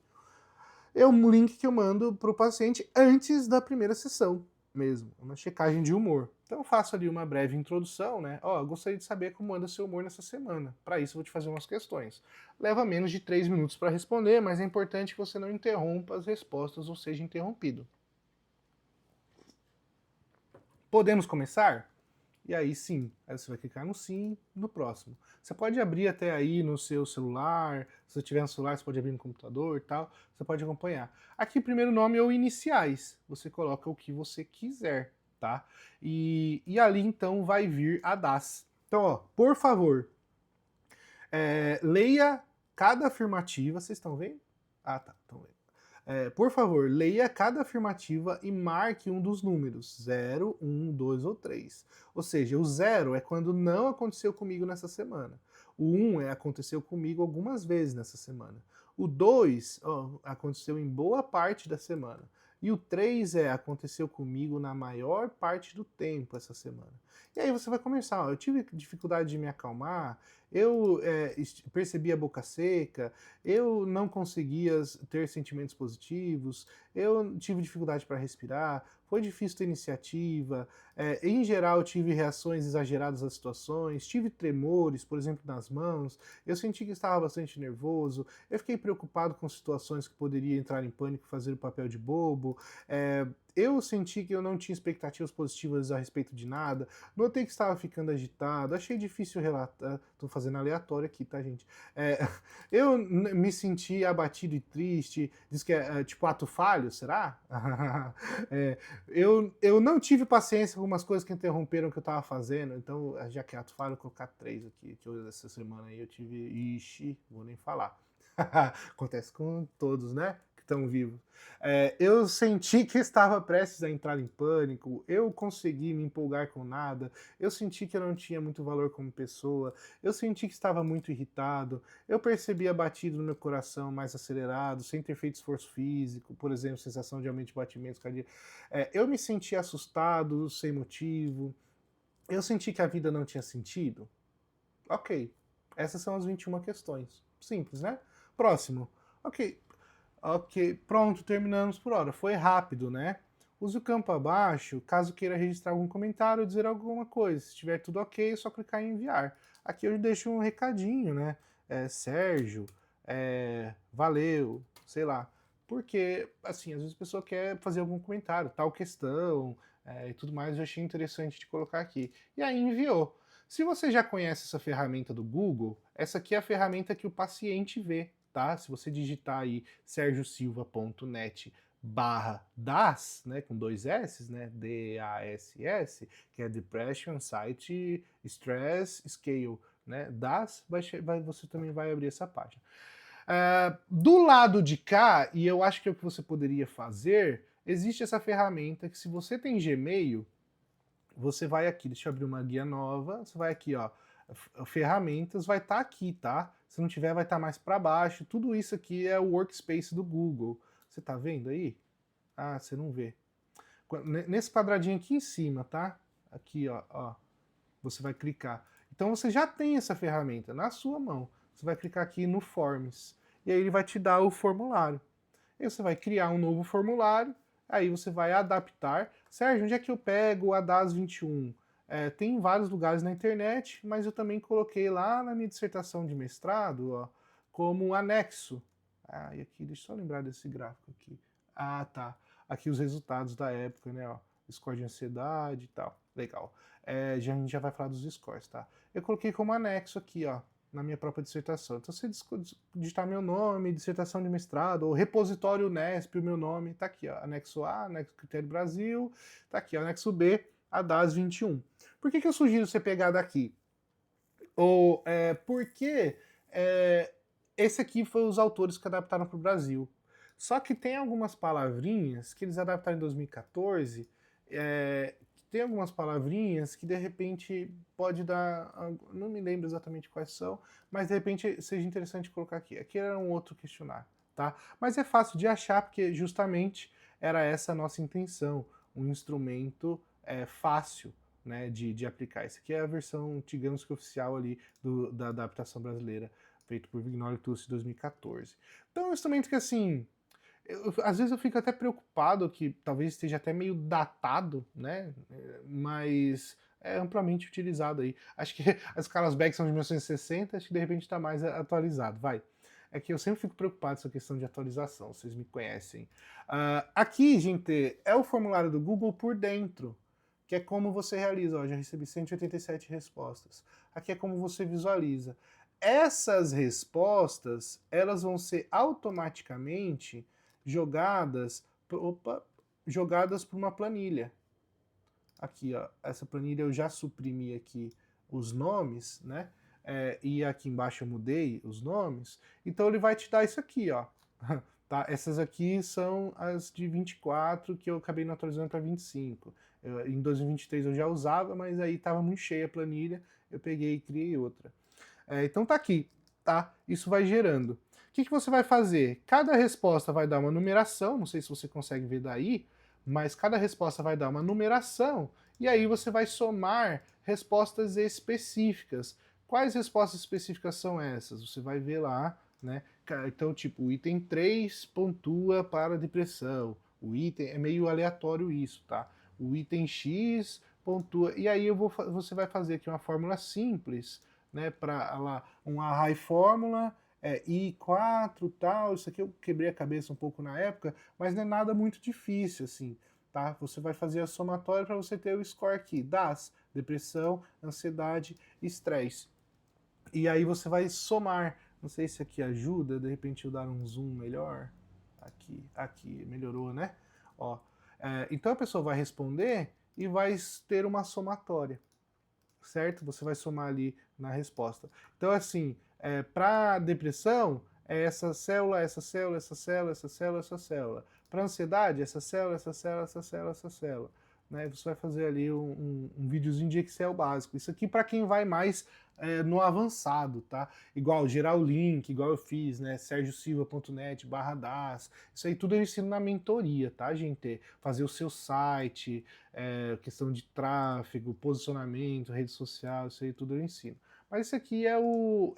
É um link que eu mando para o paciente antes da primeira sessão mesmo, uma checagem de humor. Então eu faço ali uma breve introdução, né? Ó, gostaria de saber como anda seu humor nessa semana. Para isso eu vou te fazer umas questões. Leva menos de 3 minutos para responder, mas é importante que você não interrompa as respostas ou seja interrompido. Podemos começar? E aí sim, aí você vai clicar no sim, no próximo. Você pode abrir até aí no seu celular, se você tiver no celular você pode abrir no computador e tal, você pode acompanhar. Aqui primeiro nome ou iniciais, você coloca o que você quiser, tá? E ali então vai vir a DAS. Então, ó, por favor, leia cada afirmativa, vocês estão vendo? Ah, tá, estão vendo. Por favor, leia cada afirmativa e marque um dos números, 0, 1, 2 ou 3. Ou seja, o 0 é quando não aconteceu comigo nessa semana. O 1 aconteceu comigo algumas vezes nessa semana. O 2 aconteceu em boa parte da semana. E o 3 aconteceu comigo na maior parte do tempo essa semana. E aí você vai começar, eu tive dificuldade de me acalmar, eu percebi a boca seca, eu não conseguia ter sentimentos positivos, eu tive dificuldade para respirar, foi difícil ter iniciativa, em geral tive reações exageradas às situações, tive tremores, por exemplo, nas mãos, eu senti que estava bastante nervoso, eu fiquei preocupado com situações que poderia entrar em pânico e fazer o papel de bobo, eu senti que eu não tinha expectativas positivas a respeito de nada, notei que estava ficando agitado, achei difícil relatar, tô fazendo aleatório aqui, tá, gente? Eu me senti abatido e triste, diz que é tipo ato falho, será? Eu não tive paciência com algumas coisas que interromperam o que eu estava fazendo, então, já que é ato falho, eu vou colocar 3 aqui, que hoje, essa semana aí eu tive, ixi, vou nem falar. Acontece com todos, né? Que estão vivos. Eu senti que estava prestes a entrar em pânico, eu consegui me empolgar com nada, eu senti que eu não tinha muito valor como pessoa, eu senti que estava muito irritado, eu percebi a batida no meu coração mais acelerado, sem ter feito esforço físico, por exemplo, sensação de aumento de batimentos cardíacos. Eu me senti assustado, sem motivo, eu senti que a vida não tinha sentido. Ok, essas são as 21 questões. Simples, né? Próximo. Ok, pronto, terminamos por hora. Foi rápido, né? Use o campo abaixo caso queira registrar algum comentário ou dizer alguma coisa. Se estiver tudo ok, é só clicar em enviar. Aqui eu deixo um recadinho, né? Sérgio, valeu, sei lá. Porque, assim, às vezes a pessoa quer fazer algum comentário, tal questão e tudo mais, eu achei interessante de colocar aqui. E aí enviou. Se você já conhece essa ferramenta do Google, essa aqui é a ferramenta que o paciente vê, tá? Se você digitar aí sergiosilva.net /das, né, com 2 S, né, DASS, que é Depression, Anxiety, Stress, Scale, né, DAS, você também vai abrir essa página. Do lado de cá, e eu acho que é o que você poderia fazer, existe essa ferramenta que se você tem Gmail, você vai aqui, deixa eu abrir uma guia nova, você vai aqui, ó, ferramentas, vai estar aqui, tá? Se não tiver, vai estar mais para baixo. Tudo isso aqui é o workspace do Google. Você tá vendo aí? Ah, você não vê. Nesse quadradinho aqui em cima, tá? Aqui, ó, você vai clicar. Então você já tem essa ferramenta na sua mão. Você vai clicar aqui no Forms. E aí ele vai te dar o formulário. Aí você vai criar um novo formulário, aí você vai adaptar. Sérgio, onde é que eu pego a DAS 21? Tem em vários lugares na internet, mas eu também coloquei lá na minha dissertação de mestrado, ó, como anexo. E aqui, deixa eu só lembrar desse gráfico aqui. Ah, tá. Aqui os resultados da época, né? Ó, score de ansiedade e tal. Legal. A gente já vai falar dos scores, tá? Eu coloquei como anexo aqui, ó, na minha própria dissertação. Então, se digitar meu nome, dissertação de mestrado, ou repositório Unesp, o meu nome, tá aqui, ó, anexo A, anexo Critério Brasil, tá aqui, ó, anexo B, a DAS 21. Por que eu sugiro você pegar daqui? Porque esse aqui foi os autores que adaptaram para o Brasil. Só que tem algumas palavrinhas que eles adaptaram em 2014, tem algumas palavrinhas que de repente pode dar, não me lembro exatamente quais são, mas de repente seja interessante colocar aqui. Aqui era um outro questionário, tá? Mas é fácil de achar porque justamente era essa a nossa intenção, um instrumento fácil, né, de aplicar. Essa aqui é a versão, digamos que oficial ali da adaptação brasileira, feito por Vignoli Tucci de 2014. Então é um instrumento que assim, às vezes eu fico até preocupado que talvez esteja até meio datado, né? Mas é amplamente utilizado aí. Acho que as escalas Beck são de 1960, acho que de repente está mais atualizado. Vai. É que eu sempre fico preocupado com essa questão de atualização, vocês me conhecem. Aqui, gente, é o formulário do Google por dentro, que é como você realiza. Ó, já recebi 187 respostas. Aqui é como você visualiza. Essas respostas, elas vão ser automaticamente jogadas por uma planilha. Aqui, ó, essa planilha eu já suprimi aqui os nomes, né? E aqui embaixo eu mudei os nomes. Então ele vai te dar isso aqui, ó. Tá? Essas aqui são as de 24 que eu acabei não atualizando para 25. Em 2023 eu já usava, mas aí estava muito cheia a planilha, eu peguei e criei outra. Então tá aqui, tá? Isso vai gerando. O que você vai fazer? Cada resposta vai dar uma numeração, não sei se você consegue ver daí, mas cada resposta vai dar uma numeração, e aí você vai somar respostas específicas. Quais respostas específicas são essas? Você vai ver lá, né? Então, tipo, o item 3 pontua para depressão. O item é meio aleatório isso, tá? O item X pontua. E aí você vai fazer aqui uma fórmula simples, né, para lá uma high fórmula, I4 tal, isso aqui eu quebrei a cabeça um pouco na época, mas não é nada muito difícil assim, tá? Você vai fazer a somatória para você ter o score aqui, DAS, depressão, ansiedade, estresse. E aí você vai somar, não sei se aqui ajuda, de repente eu dar um zoom melhor, aqui, melhorou, né? Ó, então a pessoa vai responder e vai ter uma somatória, certo? Você vai somar ali na resposta. Então, assim, para depressão, é essa célula, essa célula, essa célula, essa célula, essa célula. Para ansiedade, essa célula, essa célula, essa célula, essa célula. Né? Você vai fazer ali um videozinho de Excel básico. Isso aqui para quem vai mais no avançado, tá? Igual gerar o link, igual eu fiz, né? sergiosilva.net/das. Isso aí tudo eu ensino na mentoria, tá, gente? Fazer o seu site, questão de tráfego, posicionamento, rede social, isso aí tudo eu ensino. Mas esse aqui é o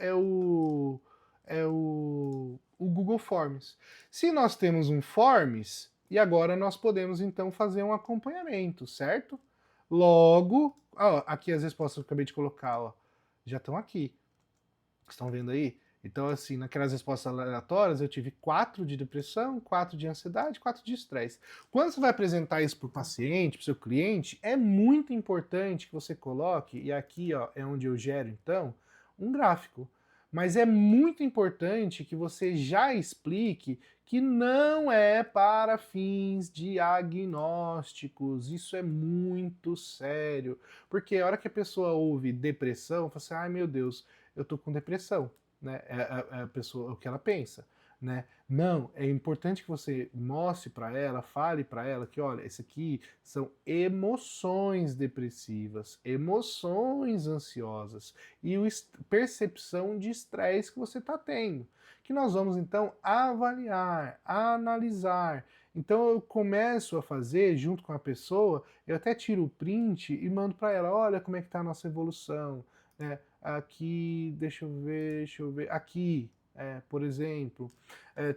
Google Forms. Se nós temos um Forms, e agora nós podemos então fazer um acompanhamento, certo? Logo, ó, aqui as respostas que eu acabei de colocar, ó, já estão aqui. Estão vendo aí? Então, assim, naquelas respostas aleatórias, eu tive 4 de depressão, 4 de ansiedade, 4 de estresse. Quando você vai apresentar isso para o paciente, para o seu cliente, é muito importante que você coloque, e aqui ó, é onde eu gero, então, um gráfico. Mas é muito importante que você já explique que não é para fins diagnósticos. Isso é muito sério. Porque a hora que a pessoa ouve depressão, fala assim, ai meu Deus, eu tô com depressão, né? A pessoa, o que ela pensa, né? Não, é importante que você mostre para ela, fale para ela que, olha, esse aqui são emoções depressivas, emoções ansiosas e percepção de estresse que você está tendo, que nós vamos então avaliar, analisar. Então eu começo a fazer junto com a pessoa, eu até tiro o print e mando para ela, olha como é que está a nossa evolução, né? Aqui, deixa eu ver, aqui, por exemplo,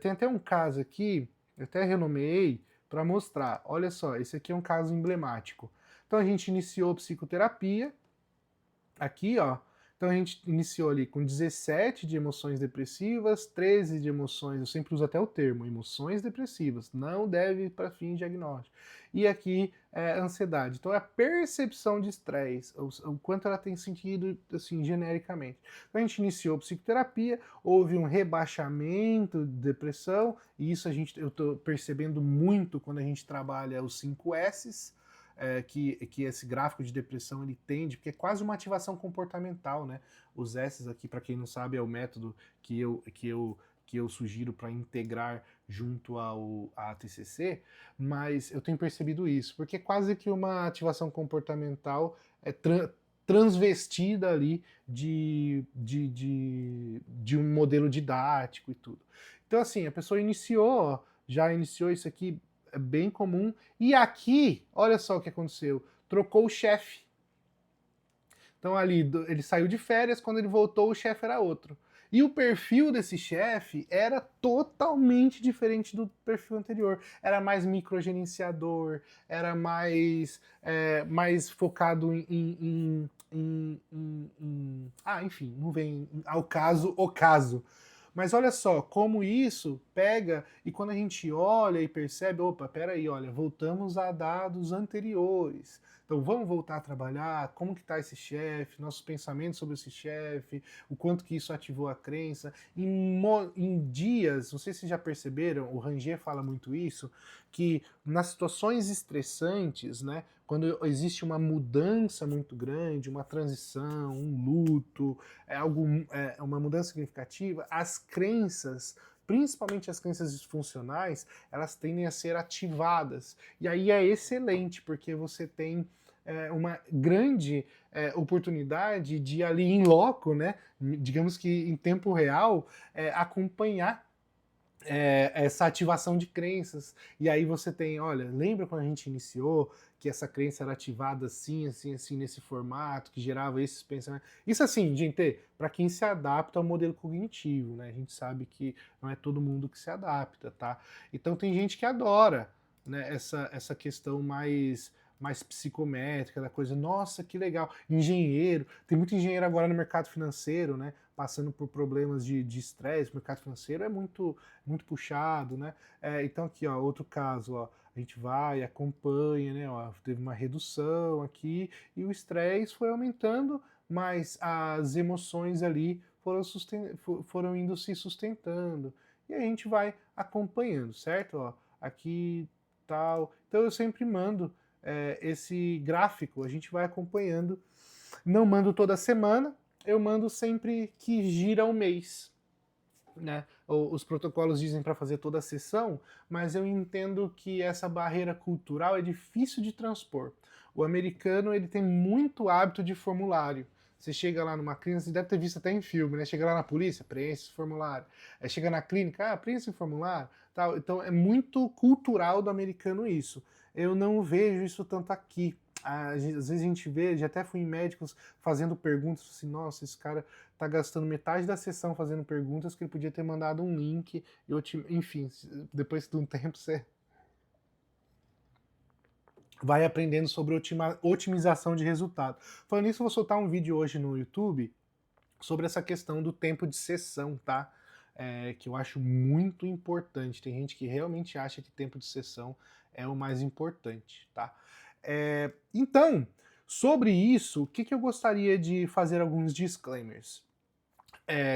tem até um caso aqui, eu até renomeei para mostrar, olha só, esse aqui é um caso emblemático. Então a gente iniciou psicoterapia, aqui ó, então a gente iniciou ali com 17 de emoções depressivas, 13 de emoções, eu sempre uso até o termo, emoções depressivas, não deve ir para fim diagnóstico. E aqui ansiedade. Então é a percepção de estresse, o quanto ela tem sentido assim genericamente. Então a gente iniciou psicoterapia, houve um rebaixamento de depressão, e isso eu estou percebendo muito quando a gente trabalha os 5 S's, que esse gráfico de depressão ele tende, porque é quase uma ativação comportamental, né? Os S's aqui, para quem não sabe, é o método que eu sugiro para integrar junto à TCC, mas eu tenho percebido isso, porque é quase que uma ativação comportamental transvestida ali de um modelo didático e tudo. Então, assim, a pessoa já iniciou isso aqui, é bem comum, e aqui, olha só o que aconteceu, trocou o chefe. Então ali, ele saiu de férias, quando ele voltou o chefe era outro. E o perfil desse chefe era totalmente diferente do perfil anterior. Era mais microgerenciador, era mais focado enfim, não vem ao caso o caso. Mas olha só, como isso pega, e quando a gente olha e percebe, opa, peraí, olha, voltamos a dados anteriores. Então vamos voltar a trabalhar, como que está esse chefe, nossos pensamentos sobre esse chefe, o quanto que isso ativou a crença. Em dias, não sei se já perceberam, o Rangier fala muito isso, que nas situações estressantes, né, quando existe uma mudança muito grande, uma transição, um luto, uma mudança significativa, as crenças, principalmente as crenças disfuncionais, elas tendem a ser ativadas. E aí é excelente, porque você tem uma grande oportunidade de ali em loco, né, digamos que em tempo real, acompanhar essa ativação de crenças. E aí você tem, olha, lembra quando a gente iniciou que essa crença era ativada assim, assim, assim, nesse formato, que gerava esses pensamentos. Isso assim, gente, para quem se adapta ao modelo cognitivo, né? A gente sabe que não é todo mundo que se adapta, tá? Então tem gente que adora, né, essa questão mais psicométrica da coisa. Nossa, que legal. Engenheiro, tem muito engenheiro agora no mercado financeiro, né? Passando por problemas de estresse. O mercado financeiro é muito puxado, né? Então aqui, ó, outro caso, ó, a gente vai, acompanha, né? Ó, teve uma redução aqui e o estresse foi aumentando, mas as emoções ali foram indo se sustentando. E a gente vai acompanhando, certo? Ó, aqui tal. Então eu sempre mando esse gráfico, a gente vai acompanhando. Não mando toda semana, eu mando sempre que gira um mês. Né? Os protocolos dizem para fazer toda a sessão, mas eu entendo que essa barreira cultural é difícil de transpor. O americano ele tem muito hábito de formulário. Você chega lá numa clínica, você deve ter visto até em filme, né? Chega lá na polícia, preenche esse formulário. Chega na clínica, preenche esse formulário. Tal. Então é muito cultural do americano isso. Eu não vejo isso tanto aqui. Às vezes a gente vê, já até fui em médicos fazendo perguntas, assim, nossa, esse cara tá gastando metade da sessão fazendo perguntas que ele podia ter mandado um link, enfim, depois de um tempo você vai aprendendo sobre otimização de resultado. Falando nisso, eu vou soltar um vídeo hoje no YouTube sobre essa questão do tempo de sessão, tá? Que eu acho muito importante. Tem gente que realmente acha que tempo de sessão é o mais importante, tá? Então, sobre isso, o que eu gostaria de fazer alguns disclaimers?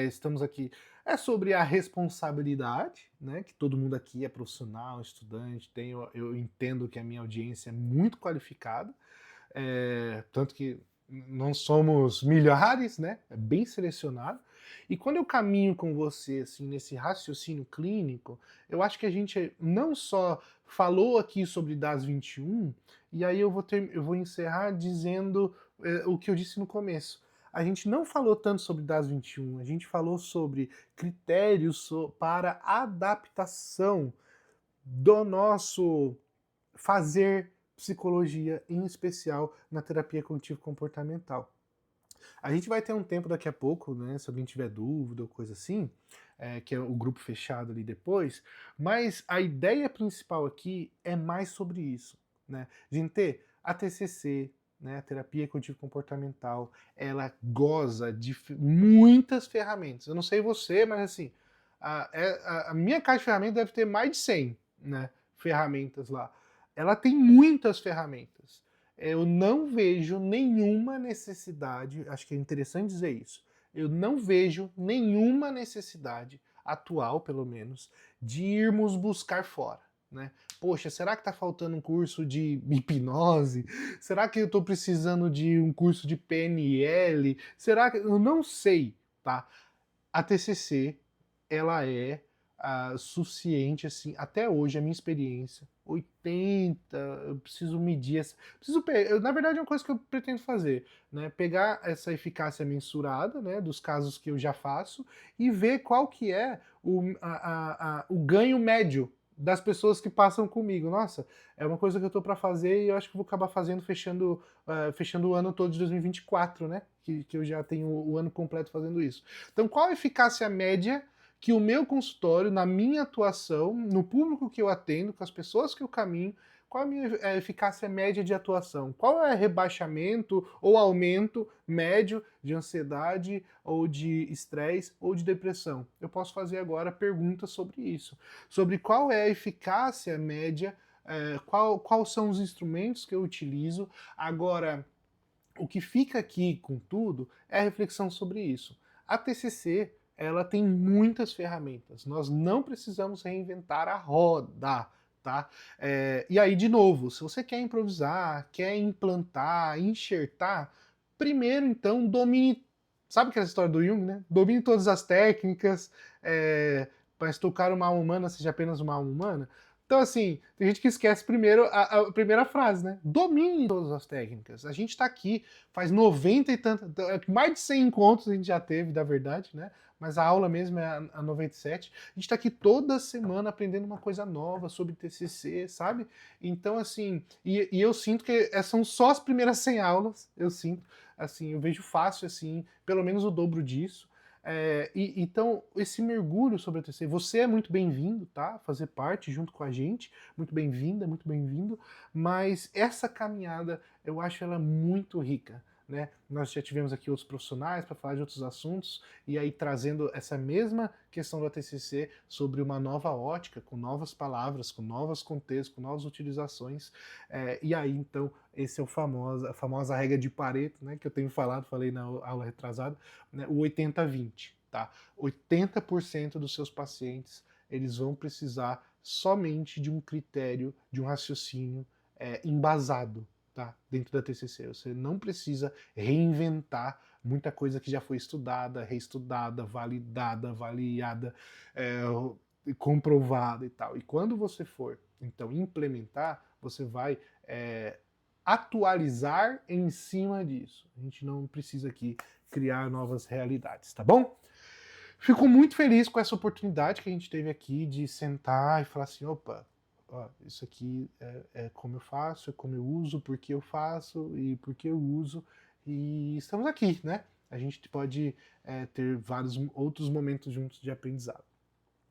Estamos aqui. É sobre a responsabilidade, né? Que todo mundo aqui é profissional, estudante, eu entendo que a minha audiência é muito qualificada, tanto que não somos milhares, né? É bem selecionado. E quando eu caminho com você assim nesse raciocínio clínico, eu acho que a gente não só falou aqui sobre DAS 21, e aí eu vou encerrar dizendo o que eu disse no começo. A gente não falou tanto sobre DAS 21, a gente falou sobre critérios para adaptação do nosso fazer psicologia, em especial na terapia cognitivo-comportamental. A gente vai ter um tempo daqui a pouco, né, se alguém tiver dúvida ou coisa assim, que é o grupo fechado ali depois, mas a ideia principal aqui é mais sobre isso, né? Gente, a TCC, né, a terapia cognitivo-comportamental, ela goza de muitas ferramentas. Eu não sei você, mas assim, a minha caixa de ferramentas deve ter mais de 100, né, ferramentas lá. Ela tem muitas ferramentas. Eu não vejo nenhuma necessidade, acho que é interessante dizer isso, eu não vejo nenhuma necessidade, atual pelo menos, de irmos buscar fora. né? Poxa, será que está faltando um curso de hipnose? Será que eu estou precisando de um curso de PNL? Será que... Eu não sei, tá? A TCC, ela é suficiente, assim, até hoje, a minha experiência, 80, eu preciso medir, na verdade é uma coisa que eu pretendo fazer, né, pegar essa eficácia mensurada, né, dos casos que eu já faço, e ver qual que é o ganho médio das pessoas que passam comigo. Nossa, é uma coisa que eu tô para fazer e eu acho que vou acabar fazendo fechando o ano todo de 2024, né, que eu já tenho o ano completo fazendo isso. Então, qual a eficácia média que o meu consultório, na minha atuação, no público que eu atendo, com as pessoas que eu caminho, qual a minha eficácia média de atuação? Qual é o rebaixamento ou aumento médio de ansiedade ou de estresse ou de depressão? Eu posso fazer agora perguntas sobre isso, sobre qual é a eficácia média, quais são os instrumentos que eu utilizo. Agora, o que fica aqui com tudo é a reflexão sobre isso. A TCC, ela tem muitas ferramentas. Nós não precisamos reinventar a roda, tá? E aí, de novo, se você quer improvisar, quer implantar, enxertar, primeiro, então, domine... Sabe aquela história do Jung, né? Domine todas as técnicas, para estocar uma alma humana seja apenas uma alma humana. Então, assim, tem gente que esquece primeiro a primeira frase, né? Domine todas as técnicas. A gente tá aqui, faz 90 e tantas, mais de 100 encontros a gente já teve, da verdade, né? Mas a aula mesmo é a 97. A gente tá aqui toda semana aprendendo uma coisa nova sobre TCC, sabe? Então, assim, e eu sinto que são só as primeiras 100 aulas, eu sinto, assim, eu vejo fácil, assim, pelo menos o dobro disso. Então, esse mergulho sobre a TCC, você é muito bem-vindo, tá? Fazer parte junto com a gente, muito bem-vinda, muito bem-vindo, mas essa caminhada, eu acho ela muito rica, né? Nós já tivemos aqui outros profissionais para falar de outros assuntos, e aí trazendo essa mesma questão da TCC sobre uma nova ótica, com novas palavras, com novos contextos, com novas utilizações, e aí, então, esse é a famosa regra de Pareto, né, que eu tenho falei na aula retrasada, né, o 80-20, tá? 80% dos seus pacientes, eles vão precisar somente de um critério, de um raciocínio embasado, tá? Dentro da TCC. Você não precisa reinventar muita coisa que já foi estudada, reestudada, validada, avaliada, comprovada e tal. E quando você for, então, implementar, você vai atualizar em cima disso. A gente não precisa aqui criar novas realidades, tá bom? Fico muito feliz com essa oportunidade que a gente teve aqui de sentar e falar assim, opa, ó, isso aqui é como eu faço, é como eu uso, por que eu faço e por que eu uso, e estamos aqui, né? A gente pode ter vários outros momentos juntos de aprendizado.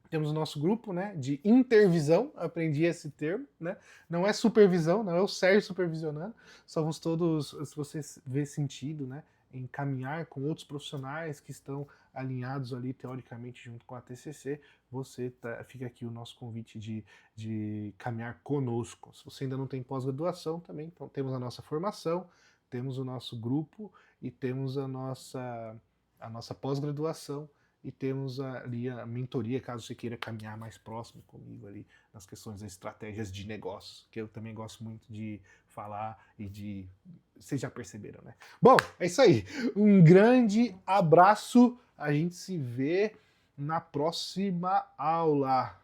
Temos o nosso grupo, né, de intervisão, aprendi esse termo, né? Não é supervisão, não é o Sérgio supervisionando, somos todos, se você vê sentido, né, em caminhar com outros profissionais que estão alinhados ali teoricamente junto com a TCC, fica aqui o nosso convite de caminhar conosco. Se você ainda não tem pós-graduação também, então temos a nossa formação, temos o nosso grupo e temos a nossa pós-graduação, e temos ali a mentoria, caso você queira caminhar mais próximo comigo ali nas questões das estratégias de negócios, que eu também gosto muito de falar e de... Vocês já perceberam, né? Bom, é isso aí. Um grande abraço. A gente se vê na próxima aula.